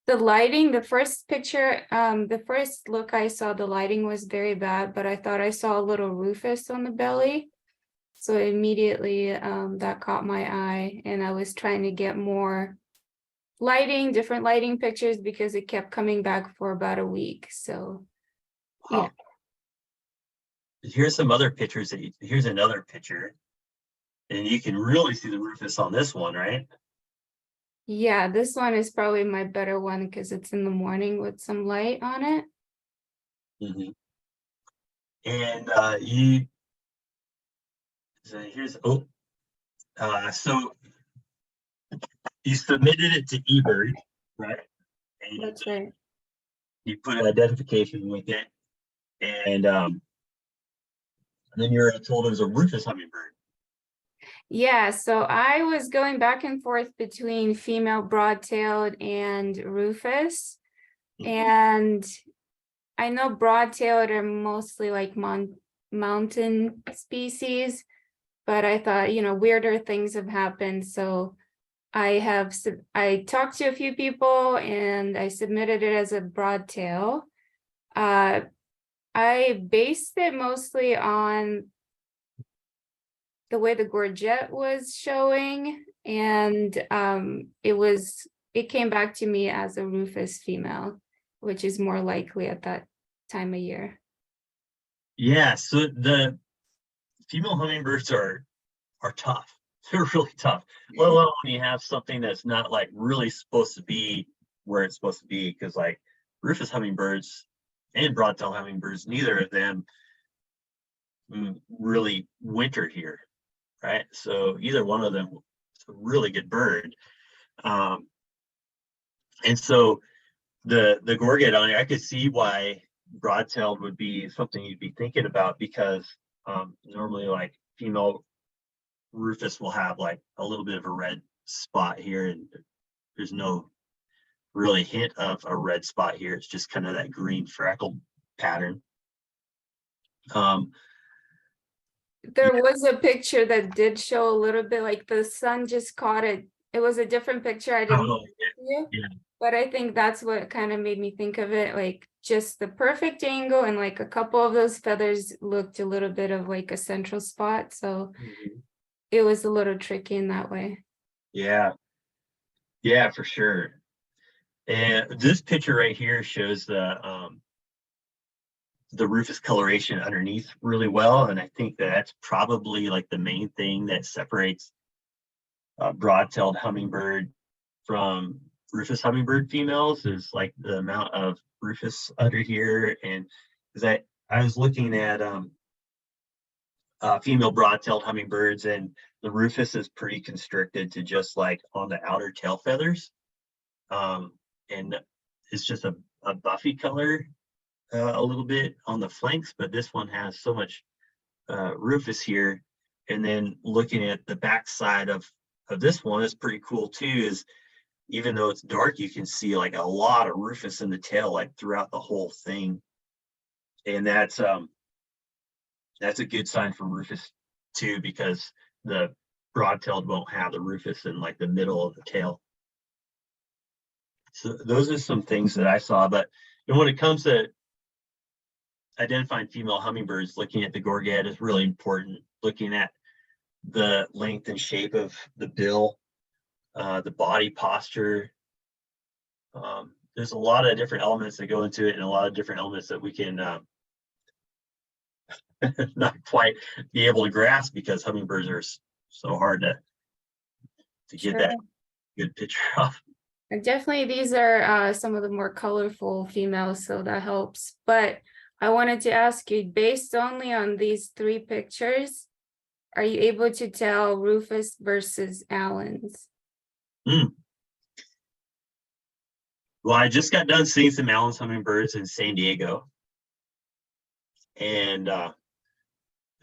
the lighting, the first picture, the first look I saw, the lighting was very bad, but I thought I saw a little rufous on the belly. So immediately that caught my eye, and I was trying to get more lighting, different lighting pictures, because it kept coming back for about a week. So wow. Yeah. Here's some other pictures. Here's another picture, and you can really see the rufous on this one, right? Yeah, this one is probably my better one because it's in the morning with some light on it. And so here's so you submitted it to eBird, right? And that's right. You put an identification with it, and then you're told it was a rufous hummingbird. Yeah, so I was going back and forth between female broad-tailed and rufous. And I know broad-tailed are mostly like mountain species, but I thought, you know, weirder things have happened. So I talked to a few people and I submitted it as a broadtail. I based it mostly on the way the gorget was showing, and it came back to me as a rufous female, which is more likely at that time of year. Yeah, so the female hummingbirds are tough. They're really tough. Let alone when you have something that's not like really supposed to be where it's supposed to be, because like rufous hummingbirds and broad-tailed hummingbirds, neither of them really winter here, right? So either one of them is a really good bird. And so the gorget on it, I could see why broad-tailed would be something you'd be thinking about, because normally like female rufous will have like a little bit of a red spot here, and there's no really hint of a red spot here. It's just kind of that green freckle pattern. There was a picture that did show a little bit like the sun just caught it. It was a different picture. I didn't Oh, see it, yeah. but I think that's what kind of made me think of it, like just the perfect angle, and like a couple of those feathers looked a little bit of like a central spot. So it was a little tricky in that way. Yeah, for sure. And this picture right here shows the rufous coloration underneath really well, and I think that's probably like the main thing that separates broad-tailed hummingbird from rufous hummingbird females, is like the amount of rufous under here. And because I was looking at female broad-tailed hummingbirds, and the rufous is pretty constricted to just like on the outer tail feathers, and it's just a buffy color a little bit on the flanks, but this one has so much rufous here. And then looking at the back side of this one is pretty cool too, is even though it's dark, you can see like a lot of rufous in the tail, like throughout the whole thing. And that's a good sign for rufous too, because the broad-tailed won't have the rufous in like the middle of the tail. So those are some things that I saw. But when it comes to identifying female hummingbirds, looking at the gorget is really important. Looking at the length and shape of the bill, the body posture. There's a lot of different elements that go into it, and a lot of different elements that we can not quite be able to grasp, because hummingbirds are so hard to get that good picture of. And definitely these are some of the more colorful females, so that helps. But I wanted to ask you, based only on these three pictures, are you able to tell rufous versus Allen's? Well, I just got done seeing some Allen's hummingbirds in San Diego. And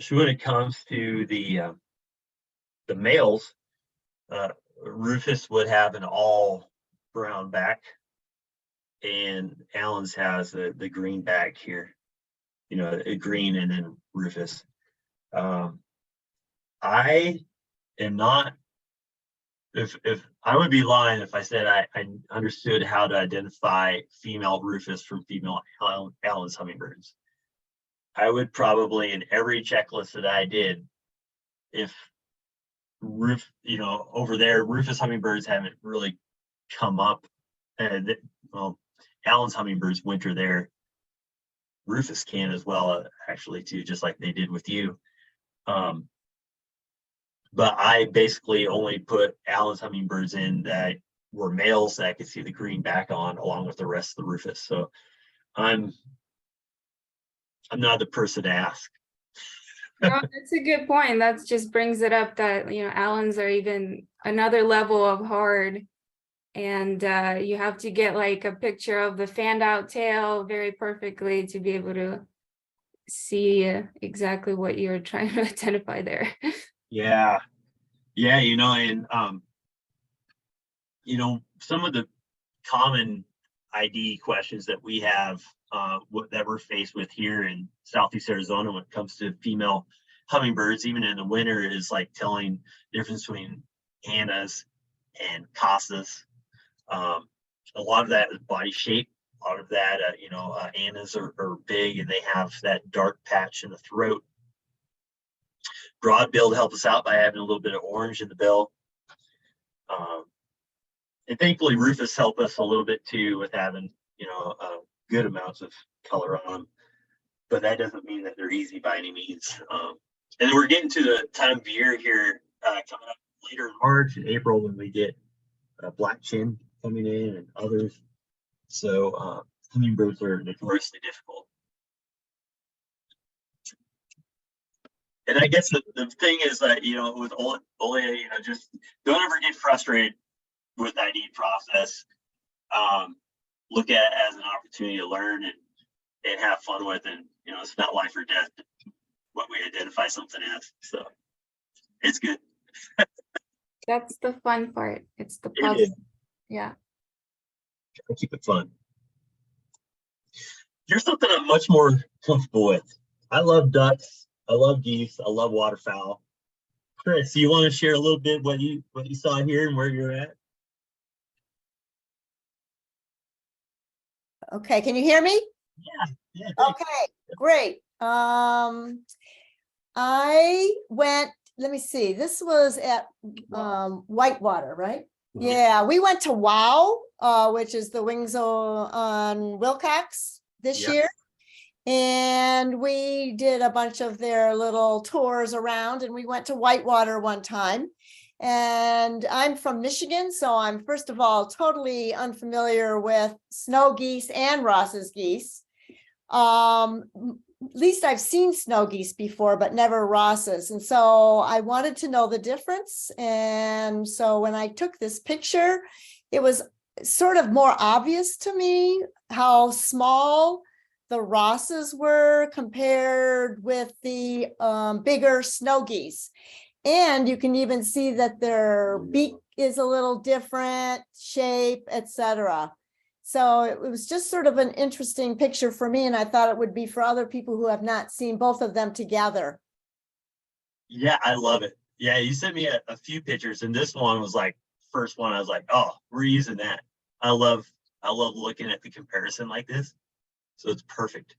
so when it comes to the males, rufous would have an all brown back, and Allen's has the green back here, a green and then rufous. I am not, if I would be lying if I said I understood how to identify female rufous from female Allen's hummingbirds. I would probably, in every checklist that I did, if over there, rufous hummingbirds haven't really come up. Well, Allen's hummingbirds winter there. Rufous can as well, actually, too, just like they did with you. But I basically only put Allen's hummingbirds in that were males that I could see the green back on, along with the rest of the rufous. So I'm not the person to ask. No, that's a good point. That just brings it up that, Allen's are even another level of hard. And you have to get like a picture of the fanned out tail very perfectly to be able to see exactly what you're trying to identify there. Yeah, and some of the common ID questions that we have that we're faced with here in Southeast Arizona when it comes to female hummingbirds, even in the winter, is like telling the difference between Annas and Casas. A lot of that is body shape. A lot of that, Annas are big and they have that dark patch in the throat. Broad bill help us out by having a little bit of orange in the bill. And thankfully rufous help us a little bit too with having, good amounts of color on them. but that doesn't mean that they're easy by any means. And we're getting to the time of year here coming up later in March and April when we get black chin coming in and others. So hummingbirds are notoriously difficult. And I guess the thing is that, with Olia, just don't ever get frustrated with the ID process. Look at it as an opportunity to learn and have fun with, and it's not life or death what we identify something as. So it's good. That's the fun part. It's the It puzzle. is. Yeah. I keep it fun. Here's something I'm much more comfortable with. I love ducks. I love geese. I love waterfowl. Chris, you want to share a little bit what you saw here and where you're at? Okay, can you hear me? Yeah. Okay, great. I went, let me see, this was at Whitewater, right? Yeah, we went to WOW, which is the Wings on Wilcox this year. And we did a bunch of their little tours around, and we went to Whitewater one time. And I'm from Michigan, so I'm first of all totally unfamiliar with snow geese and Ross's geese. At least I've seen snow geese before, but never Ross's. And so I wanted to know the difference. And so when I took this picture, it was sort of more obvious to me how small the Rosses were compared with the bigger snow geese. And you can even see that their beak is a little different shape, etc. So it was just sort of an interesting picture for me, and I thought it would be for other people who have not seen both of them together. Yeah, I love it. Yeah, you sent me a few pictures, and this one was like first one. I was like, oh, we're using that. I love looking at the comparison like this. So it's perfect.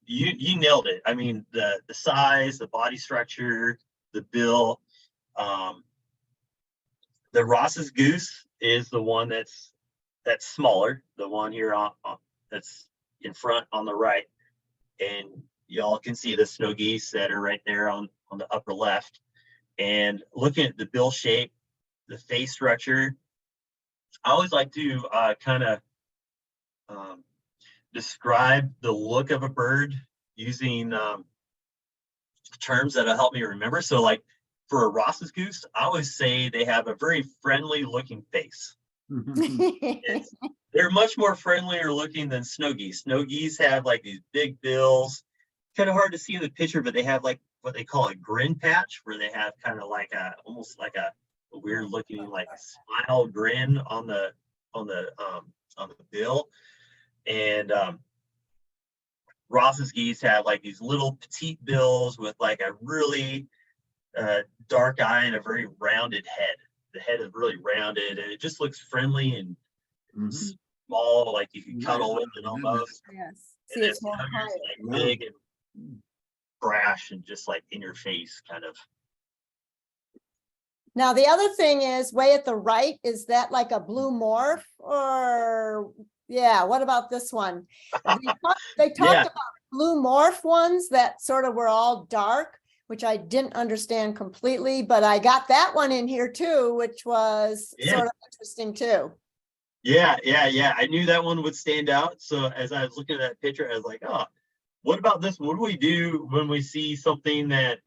You nailed it. I mean, the size, the body structure, the bill. The Ross's goose is the one that's smaller, the one here on that's in front on the right, and y'all can see the snow geese that are right there on the upper left. And looking at the bill shape, the face structure, I always like to kind of describe the look of a bird using terms that'll help me remember. So like for a Ross's goose, I always say they have a very friendly looking face. They're much more friendlier looking than snow geese. Snow geese have like these big bills. Kind of hard to see in the picture, but they have like what they call a grin patch, where they have kind of like almost like a weird looking like smile grin on the bill. And Ross's geese have like these little petite bills with like a really dark eye and a very rounded head. The head is really rounded, and it just looks friendly and small, like you can cuddle with it almost. Yes. And it's like big and brash and just like in your face kind of. Now, the other thing is way at the right, is that like a blue morph or, yeah, what about this one? They talked about blue morph ones that sort of were all dark, which I didn't understand completely, but I got that one in here too, which was sort of interesting too. Yeah. I knew that one would stand out. So as I was looking at that picture, I was like, oh, what about this? What do we do when we see something that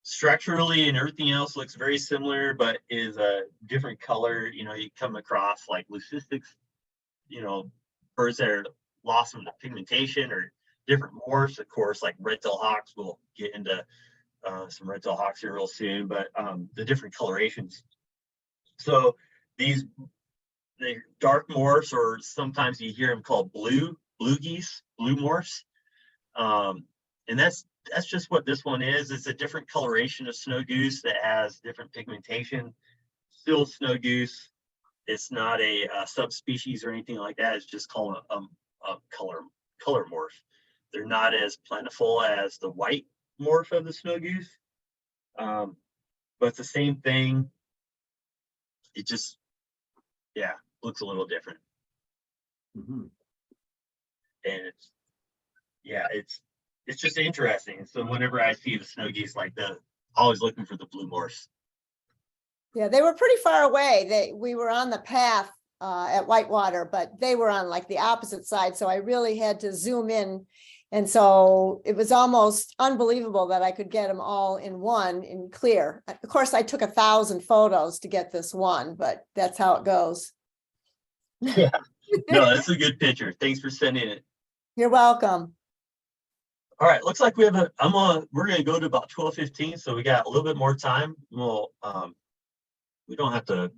structurally and everything else looks very similar, but is a different color? You come across like leucistics, birds that are lost in the pigmentation, or different morphs. Of course, like red-tailed hawks. We'll get into some red-tailed hawks here real soon, but the different colorations. So the dark morphs, or sometimes you hear them called blue geese, blue morphs. And that's just what this one is. It's a different coloration of snow goose that has different pigmentation. Still snow goose. It's not a subspecies or anything like that. It's just called a color morph. They're not as plentiful as the white morph of the snow goose, but it's the same thing. It just, looks a little different. Mhm. And it's just interesting. So whenever I see the snow geese like that, always looking for the blue morphs. Yeah, they were pretty far away. We were on the path at Whitewater, but they were on like the opposite side. So I really had to zoom in. And so it was almost unbelievable that I could get them all in one in clear. Of course, I took 1,000 photos to get this one, but that's how it goes. Yeah. No, that's a good picture. Thanks for sending it. You're welcome. All right, looks like we have we're gonna go to about 12:15, so we got a little bit more time. We don't have to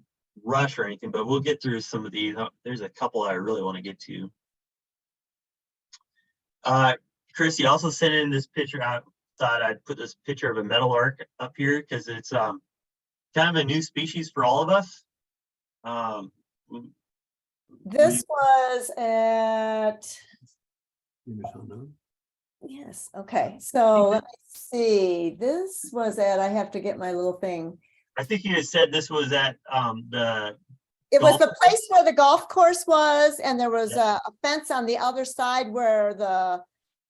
rush or anything, but we'll get through some of these. There's a couple I really want to get to. Chris, you also sent in this picture. I thought I'd put this picture of a meadowlark up here because it's kind of a new species for all of us. This was at, yes, okay. So let me see. This was at, I have to get my little thing. I think you had said this was at It was golf the place where the golf course was, and there was Yeah. a fence on the other side where the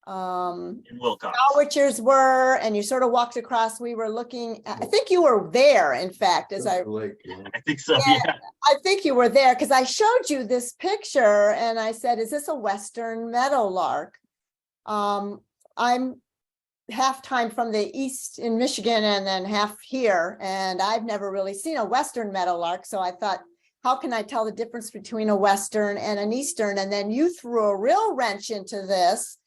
in Wilcox. Myiarchus were, and you sort of walked across. We were looking, I think you were there, in fact, as I I think so. Yeah. Yeah. I think you were there because I showed you this picture and I said, is this a Western meadowlark? I'm half time from the east in Michigan and then half here, and I've never really seen a Western meadowlark. So I thought, how can I tell the difference between a Western and an Eastern? And then you threw a real wrench into this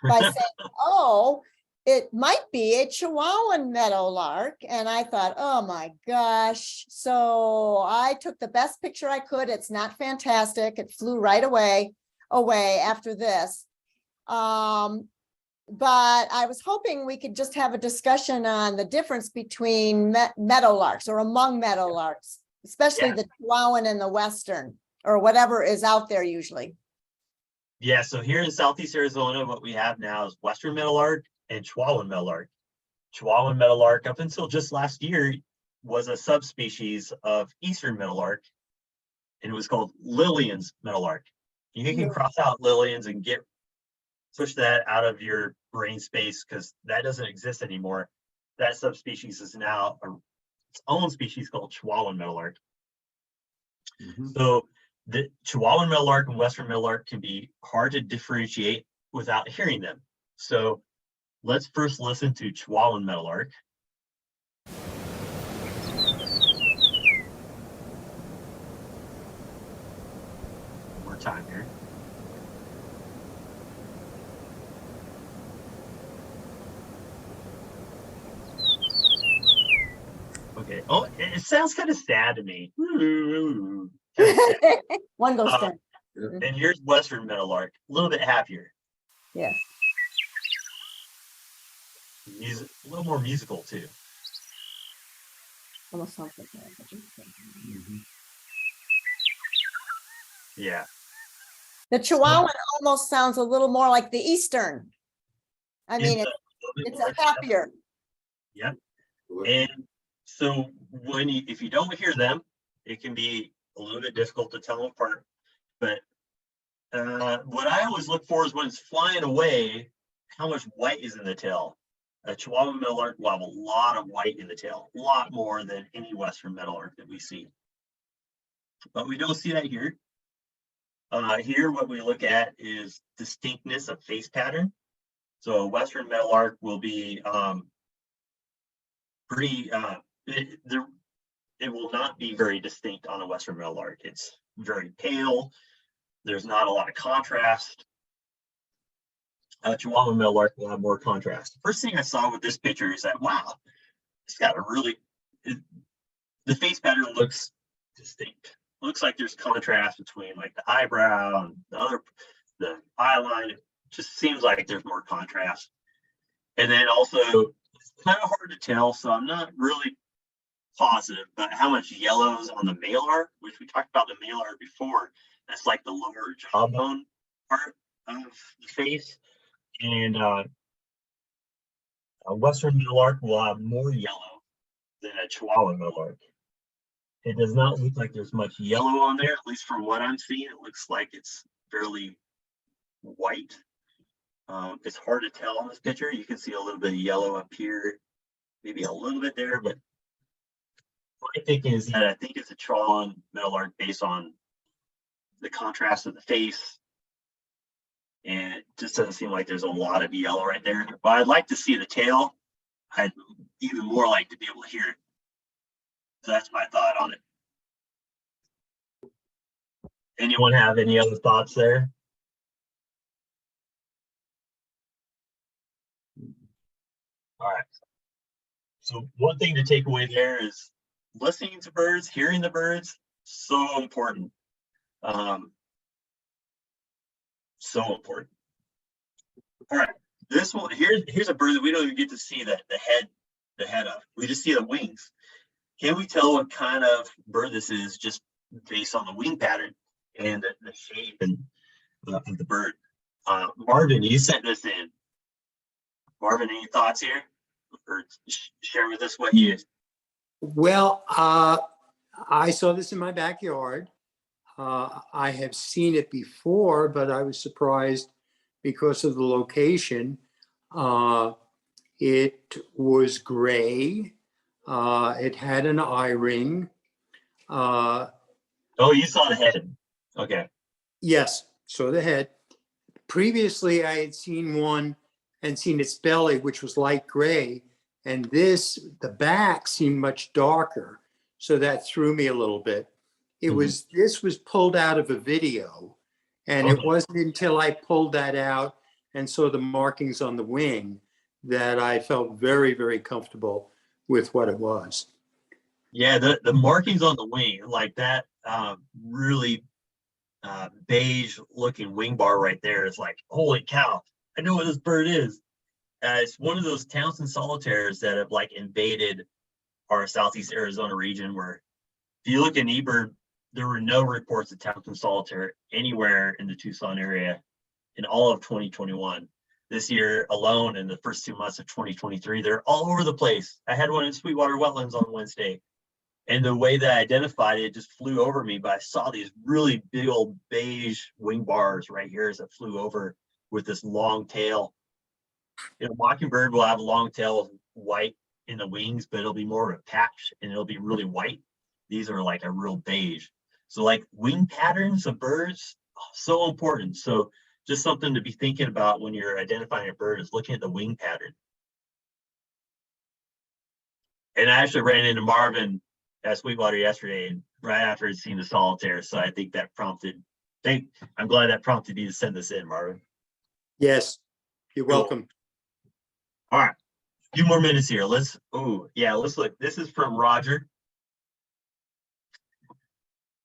by saying, oh, it might be a Chihuahuan meadowlark. And I thought, oh my gosh. So I took the best picture I could. It's not fantastic. It flew right away after this. But I was hoping we could just have a discussion on the difference between meadowlarks or among meadowlarks, especially the Chihuahuan and the Western, or whatever is out there usually. Yeah, so here in Southeast Arizona, what we have now is Western meadowlark and Chihuahuan meadowlark. Chihuahuan meadowlark, up until just last year, was a subspecies of Eastern meadowlark, and it was called Lillian's meadowlark. You can cross out Lillian's and push that out of your brain space because that doesn't exist anymore. That subspecies is now its own species called Chihuahuan meadowlark. So the Chihuahuan meadowlark and Western meadowlark can be hard to differentiate without hearing them. So let's first listen to Chihuahuan meadowlark. One more time here. Okay. Oh, it sounds kind of sad to me. One goes down. And here's Western meadowlark, a little bit happier. Yeah. A little more musical too. Almost sounds like that. Yeah. The Chihuahuan almost sounds a little more like the Eastern. I mean, it's a happier. Yep. And so if you don't hear them, it can be a little bit difficult to tell them apart. But what I always look for is when it's flying away, how much white is in the tail. A Chihuahuan meadowlark will have a lot of white in the tail, a lot more than any Western meadowlark that we see. But we don't see that here. Here, what we look at is distinctness of face pattern. So a Western meadowlark will be pretty, it will not be very distinct on a Western meadowlark. It's very pale. There's not a lot of contrast. Chihuahuan meadowlark will have more contrast. First thing I saw with this picture is that, wow, it's got the face pattern looks distinct. Looks like there's contrast between like the eyebrow and the eye line. It just seems like there's more contrast. And then also, it's kind of hard to tell, so I'm not really positive, but how much yellow is on the mailar, which we talked about the mailar before. That's like the lower jawbone part of the face. And a Western meadowlark will have more yellow than a Chihuahuan meadowlark. It does not look like there's much yellow on there, at least from what I'm seeing. It looks like it's fairly white. It's hard to tell on this picture. You can see a little bit of yellow up here, maybe a little bit there, but my thinking is that I think it's a Tron Meadowlark based on the contrast of the face. And it just doesn't seem like there's a lot of yellow right there. But I'd like to see the tail. I'd even more like to be able to hear it. So that's my thought on it. Anyone have any other thoughts there? All right. So one thing to take away there is listening to birds, hearing the birds, so important. So important. All right. This one here's a bird that we don't even get to see the head of. We just see the wings. Can we tell what kind of bird this is just based on the wing pattern and the shape and of the bird? Marvin, you sent this in. Marvin, any thoughts here? Or share with us what you... Well, I saw this in my backyard. I have seen it before, but I was surprised because of the location. It was gray. It had an eye ring. Oh, you saw the head. Okay. Yes, saw the head. Previously, I had seen one and seen its belly, which was light gray. And the back seemed much darker. So that threw me a little bit. This was pulled out of a video. And it wasn't until I pulled that out and saw the markings on the wing that I felt very, very comfortable with what it was. Yeah, the markings on the wing, like that really beige looking wing bar right there is like, holy cow, I know what this bird is. It's one of those Townsend solitaires that have like invaded our Southeast Arizona region, where if you look in eBird, there were no reports of Townsend solitaire anywhere in the Tucson area in all of 2021. This year alone, in the first 2 months of 2023, they're all over the place. I had one in Sweetwater Wetlands on Wednesday, and the way that I identified it just flew over me, but I saw these really big old beige wing bars right here as it flew over with this long tail. You know, Mockingbird will have a long tail of white in the wings, but it'll be more of a patch and it'll be really white. These are like a real beige. So like wing patterns of birds, so important. So just something to be thinking about when you're identifying a bird is looking at the wing pattern. And I actually ran into Marvin at Sweetwater yesterday, and right after I'd seen the solitaire. So I think that I'm glad that prompted you to send this in, Marvin. Yes, you're welcome. All right, a few more minutes here. Let's look. This is from Roger.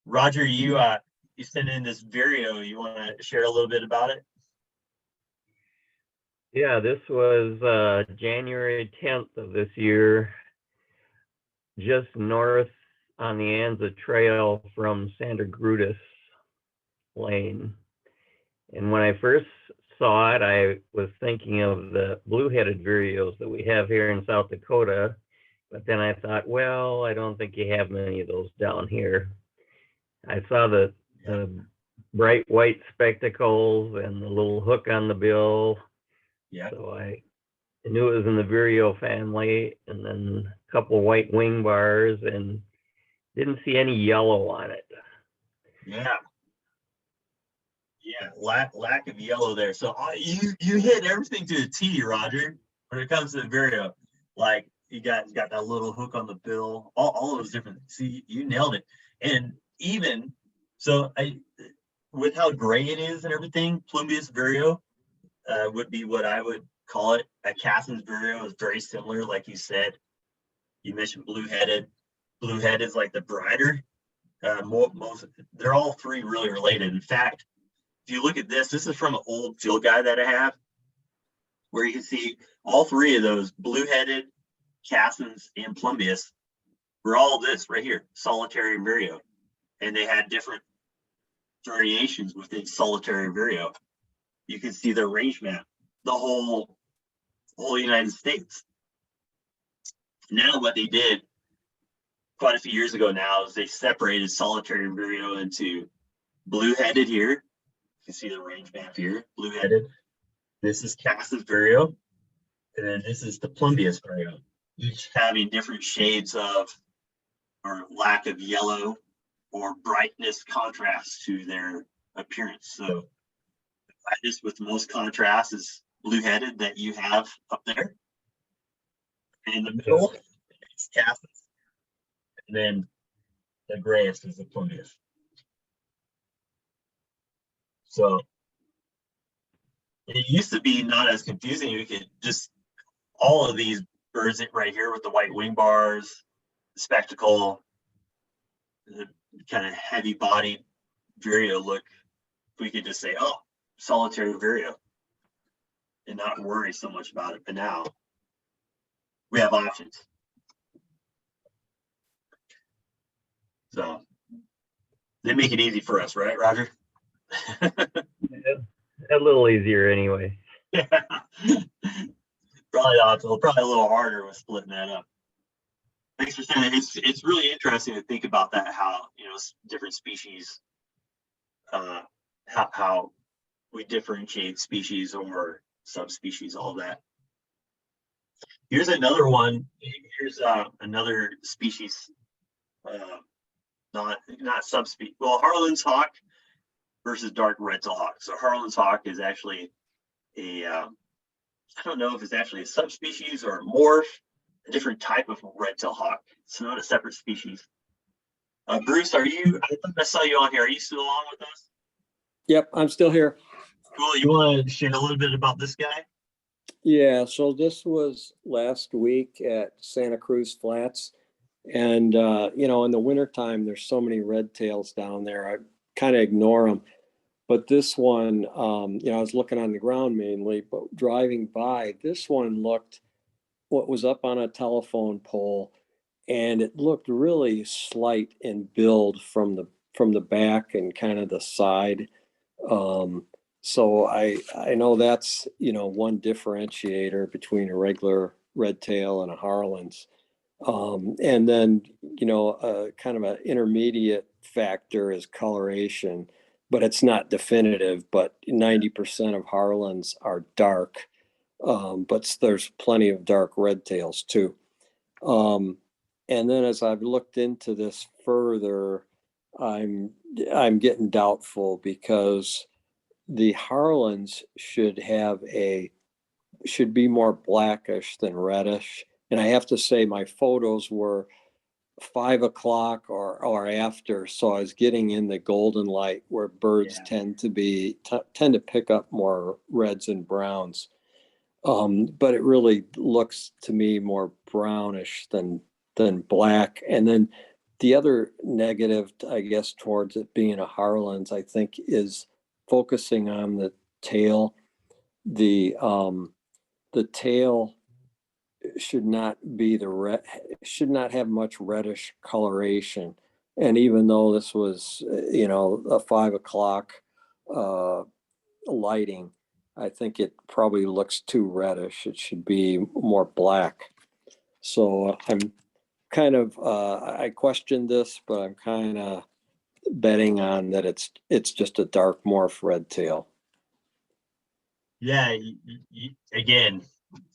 Roger, you sent in this Vireo. You want to share a little bit about it? Yeah, this was January 10th of this year, just north on the Anza Trail from Santa Grudas Lane. And when I first saw it, I was thinking of the blue-headed vireos that we have here in South Dakota. But then I thought, well, I don't think you have many of those down here. I saw the bright white spectacles and the little hook on the bill. Yeah. So I knew it was in the Vireo family, and then a couple of white wing bars, and didn't see any yellow on it. Yeah. Yeah, lack of yellow there. So you hit everything to the T, Roger, when it comes to the Vireo. Like you got that little hook on the bill, all those different. See, you nailed it. And even so, with how gray it is and everything, Plumbeous Vireo would be what I would call it. A Cassin's Vireo is very similar, like you said. You mentioned blue-headed. Blue-headed is like the brighter. They're all three really related. In fact, if you look at this is from an old field guide that I have, where you can see all three of those, blue-headed, Cassin's, and Plumbeous, were all this right here, solitary and Vireo. And they had different variations within solitary and Vireo. You can see their range map, the whole United States. Now what they did quite a few years ago now is they separated solitary and Vireo into blue-headed here, You can see the range map here, blue-headed. This is Cass's Vireo, and then this is the Plumbeous Vireo, each having different shades of or lack of yellow or brightness contrast to their appearance. So the brightest with the most contrast is blue-headed that you have up there. And in the middle, it's Cass's. And then the grayest is the Plumbeous. So it used to be not as confusing. You could just, all of these birds right here with the white wing bars, the spectacle, the kind of heavy bodied Vireo look, we could just say, oh, solitaire Vireo, and not worry so much about it. But now we have options. So they make it easy for us, right, Roger? A little easier anyway. Yeah. Probably optimal, probably a little harder with splitting that up. Thanks for saying it. It's really interesting to think about that, how, you know, different species, how we differentiate species or subspecies, all that. Here's another one. Here's another species, not subspecies. Well, Harlan's hawk versus dark red-tailed hawk. So Harlan's hawk is actually a, I don't know if it's actually a subspecies or a morph, a different type of red-tailed hawk. It's not a separate species. Bruce, I thought I saw you on here. Are you still on with us? Yep, I'm still here. Cool. You want to share a little bit about this guy? Yeah, so this was last week at Santa Cruz Flats. And, you know, in the wintertime, there's so many red tails down there. I kind of ignore them. But this one, you know, I was looking on the ground mainly, but driving by, this one looked what was up on a telephone pole, and it looked really slight in build from the back and kind of the side. So I know that's, you know, one differentiator between a regular red tail and a Harlan's. And then, you know, kind of an intermediate factor is coloration, but it's not definitive. But 90% of Harlan's are dark, but there's plenty of dark red tails too. And then as I've looked into this further, I'm getting doubtful, because the Harlan's should be more blackish than reddish. And I have to say my photos were 5 o'clock or after, so I was getting in the golden light where birds tend to pick up more reds and browns. But it really looks to me more brownish than black. And then the other negative, I guess, towards it being a Harlan's, I think, is focusing on the tail. The tail should not have much reddish coloration. And even though this was, you know, a 5 o'clock lighting, I think it probably looks too reddish. It should be more black. So I'm kind of, I questioned this, but I'm kind of betting on that it's just a dark morph red tail. Yeah, again,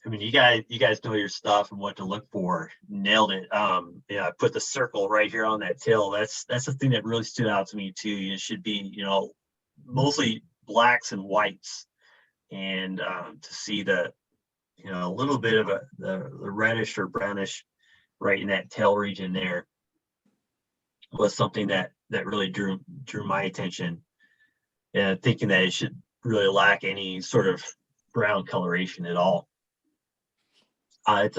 I mean, you guys know your stuff and what to look for. Nailed it. Yeah, I put the circle right here on that tail. That's the thing that really stood out to me too. It should be, you know, mostly blacks and whites, and to see the, you know, a little bit of the reddish or brownish right in that tail region there was something that really drew my attention, and thinking that it should really lack any sort of brown coloration at all. It's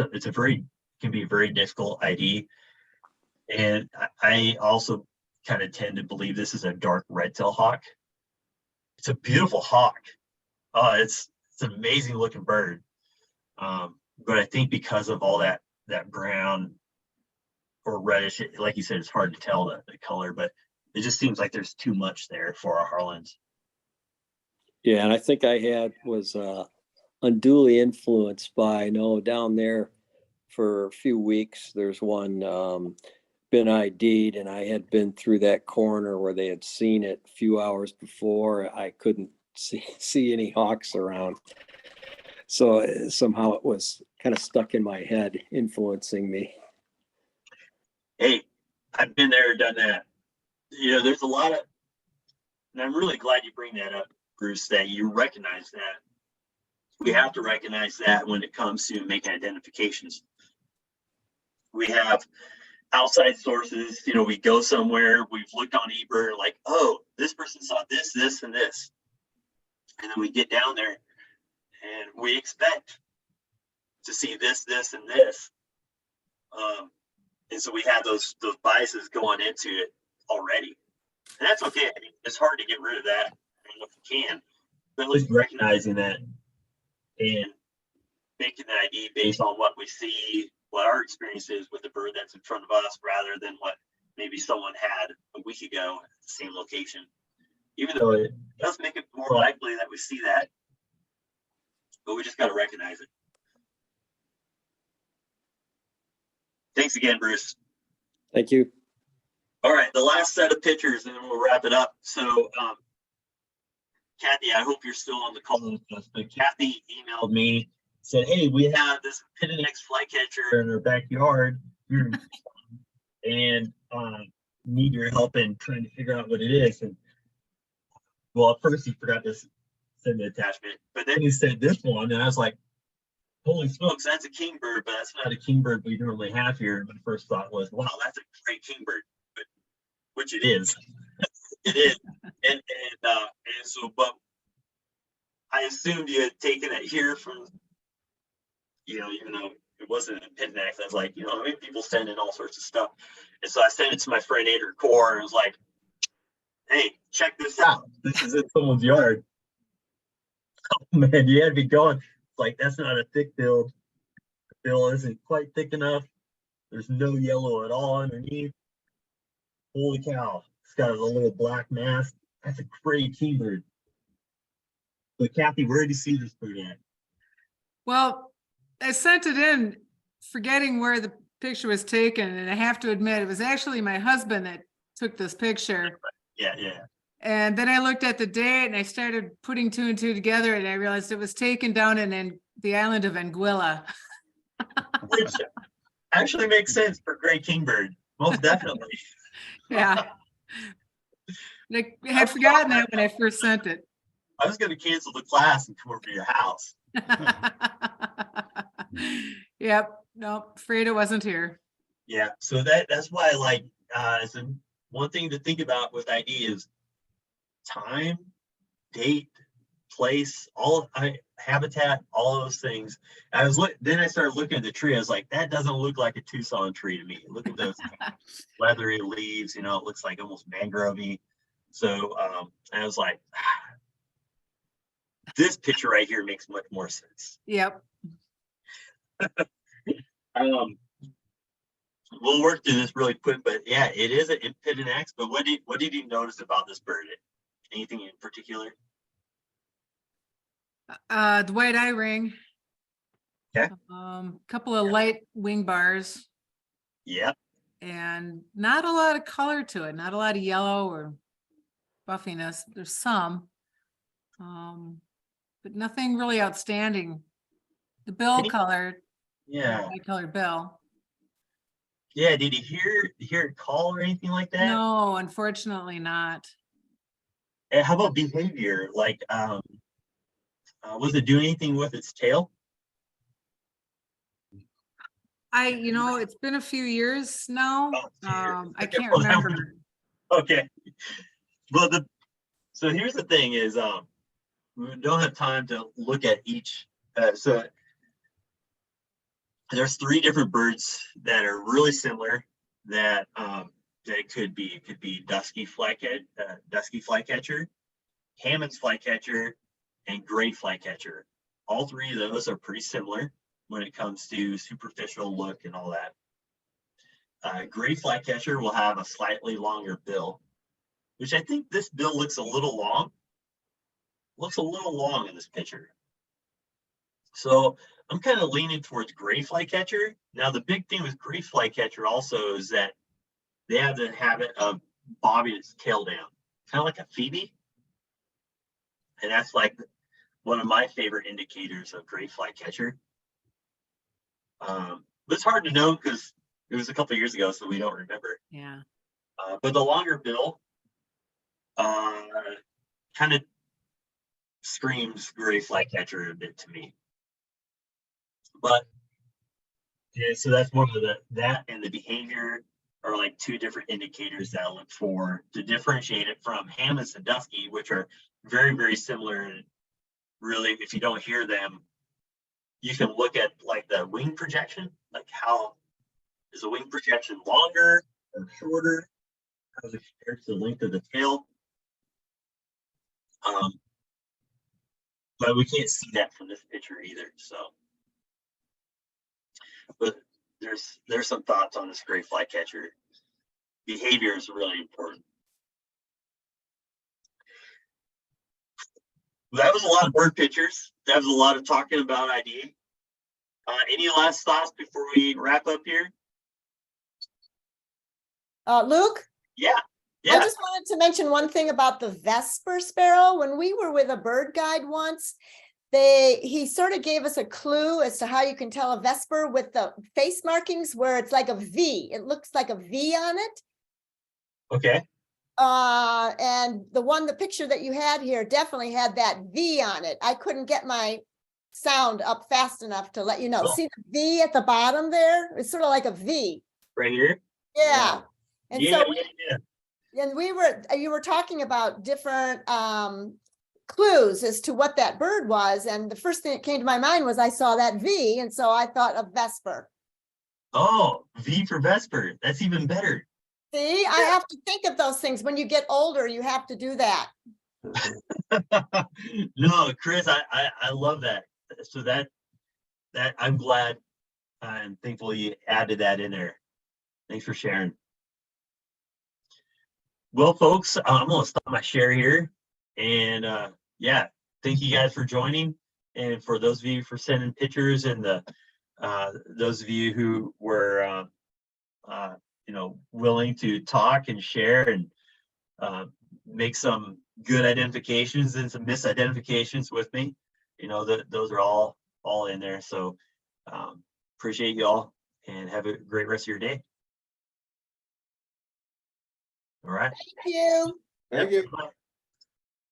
can be a very difficult ID, and I also kind of tend to believe this is a dark red-tailed hawk. It's a beautiful hawk. Oh, it's an amazing looking bird. But I think because of all that brown or reddish, like you said, it's hard to tell the color, but it just seems like there's too much there for our Harlan's. Yeah, and I think I was unduly influenced by, I know down there for a few weeks, there's one been ID'd, and I had been through that corner where they had seen it a few hours before. I couldn't see any hawks around. So somehow it was kind of stuck in my head, influencing me. Hey, I've been there, done that. You know, there's a lot of, and I'm really glad you bring that up, Bruce, that you recognize that. We have to recognize that when it comes to making identifications. We have outside sources, you know, we go somewhere, we've looked on eBird, like, oh, this person saw this, this, and this. And then we get down there and we expect to see this, this, and this. And so we have those biases going into it already. And that's okay. I mean, it's hard to get rid of that. I don't know if you can, but at least recognizing that and making an ID based on what we see, what our experience is with the bird that's in front of us, rather than what maybe someone had a week ago at the same location. Even though it does make it more likely that we see that, but we just got to recognize it. Thanks again, Bruce. Thank you. All right, the last set of pictures, and then we'll wrap it up. So, Kathy, I hope you're still on the call with us, but Kathy emailed me, said, hey, we have this pitted X flycatcher in our backyard, and need your help in trying to figure out what it is. And well, at first he forgot to send the attachment, but then he said this one, and I was like, holy smokes, that's a kingbird, but that's not a kingbird we normally have here. My first thought was, wow, that's a great kingbird, which it is. It is. And so, but I assumed you had taken it here from, you know, even though it wasn't a pin neck, I was like, you know, I mean, people send in all sorts of stuff. And so I sent it to my friend Andrew Core and was like, hey, check this out. This is in someone's yard. Oh man, you had me going. Like, that's not a thick bill. The bill isn't quite thick enough. There's no yellow at all underneath. Holy cow. It's got a little black mask. That's a great kingbird. But Kathy, where did you see this bird at? Well, I sent it in forgetting where the picture was taken, and I have to admit, it was actually my husband that took this picture. Yeah. And then I looked at the date and I started putting two and two together, and I realized it was taken down in the island of Anguilla. Which actually makes sense for gray kingbird, most definitely. Yeah. I had forgotten that when I first sent it. I was going to cancel the class and come over to your house. Yep. Nope. Afraid it wasn't here. Yeah. So that's why, like, so one thing to think about with ID is time, date, place, habitat, all those things. Then I started looking at the tree. I was like, that doesn't look like a Tucson tree to me. Look at those leathery leaves. You know, it looks like almost mangrove-y. So I was like, this picture right here makes much more sense. Yep. We'll work through this really quick, but yeah, it is an impeded axe. But what did you notice about this bird? Anything in particular? The white eye ring. Okay. Couple of light wing bars. Yep. And not a lot of color to it. Not a lot of yellow or buffiness. There's some, but nothing really outstanding. The bill color. Yeah. Light colored bill. Yeah. Did you hear it call or anything like that? No, unfortunately not. And how about behavior? Like, was it doing anything with its tail? It's been a few years now. I can't Well, remember. Okay. Well, so here's the thing is, we don't have time to look at each. So there's 3 different birds that are really similar that it could be dusky flycatcher, Hammond's flycatcher, and gray flycatcher. All 3 of those are pretty similar when it comes to superficial look and all that. Gray flycatcher will have a slightly longer bill, which I think this bill looks a little long. Looks a little long in this picture. So I'm kind of leaning towards gray flycatcher. Now, the big thing with gray flycatcher also is that they have the habit of bobbing its tail down, kind of like a phoebe. And that's like one of my favorite indicators of gray flycatcher. But it's hard to know because it was a couple years ago, so we don't remember. Yeah. But the longer bill kind of screams gray flycatcher a bit to me. But yeah, so that's one of that and the behavior are like two different indicators that I look for to differentiate it from Hammond's and Dusky, which are very, very similar. And really, if you don't hear them, you can look at like the wing projection, like how is the wing projection longer or shorter? How does it compare to the length of the tail? But we can't see that from this picture either. So, but there's some thoughts on this gray flycatcher. Behavior is really important. That was a lot of bird pictures. That was a lot of talking about ID. Any last thoughts before we wrap up here? Luke? Yeah. I just wanted to mention one thing about the Vesper sparrow. When we were with a bird guide once, he sort of gave us a clue as to how you can tell a Vesper with the face markings where it's like a V. It looks like a V on it. Okay. And the picture that you had here definitely had that V on it. I couldn't get my sound up fast enough to let you know. Oh. See the V at the bottom there? It's sort of like a V. Right here? Yeah. And Yeah, so yeah. and you were talking about different clues as to what that bird was. And the first thing that came to my mind was I saw that V. And so I thought of Vesper. Oh, V for Vesper. That's even better. See, I have to think of those things. When you get older, you have to do that. No, Chris, I love that. So that I'm glad and thankful you added that in there. Thanks for sharing. Well, folks, I'm gonna stop my share here, and yeah, thank you guys for joining, and for those of you for sending pictures, and those of you who were willing to talk and share and make some good identifications and some misidentifications with me. Those are all in there. So appreciate you all, and have a great rest of your day. All right. Thank you. Thank you. Bye.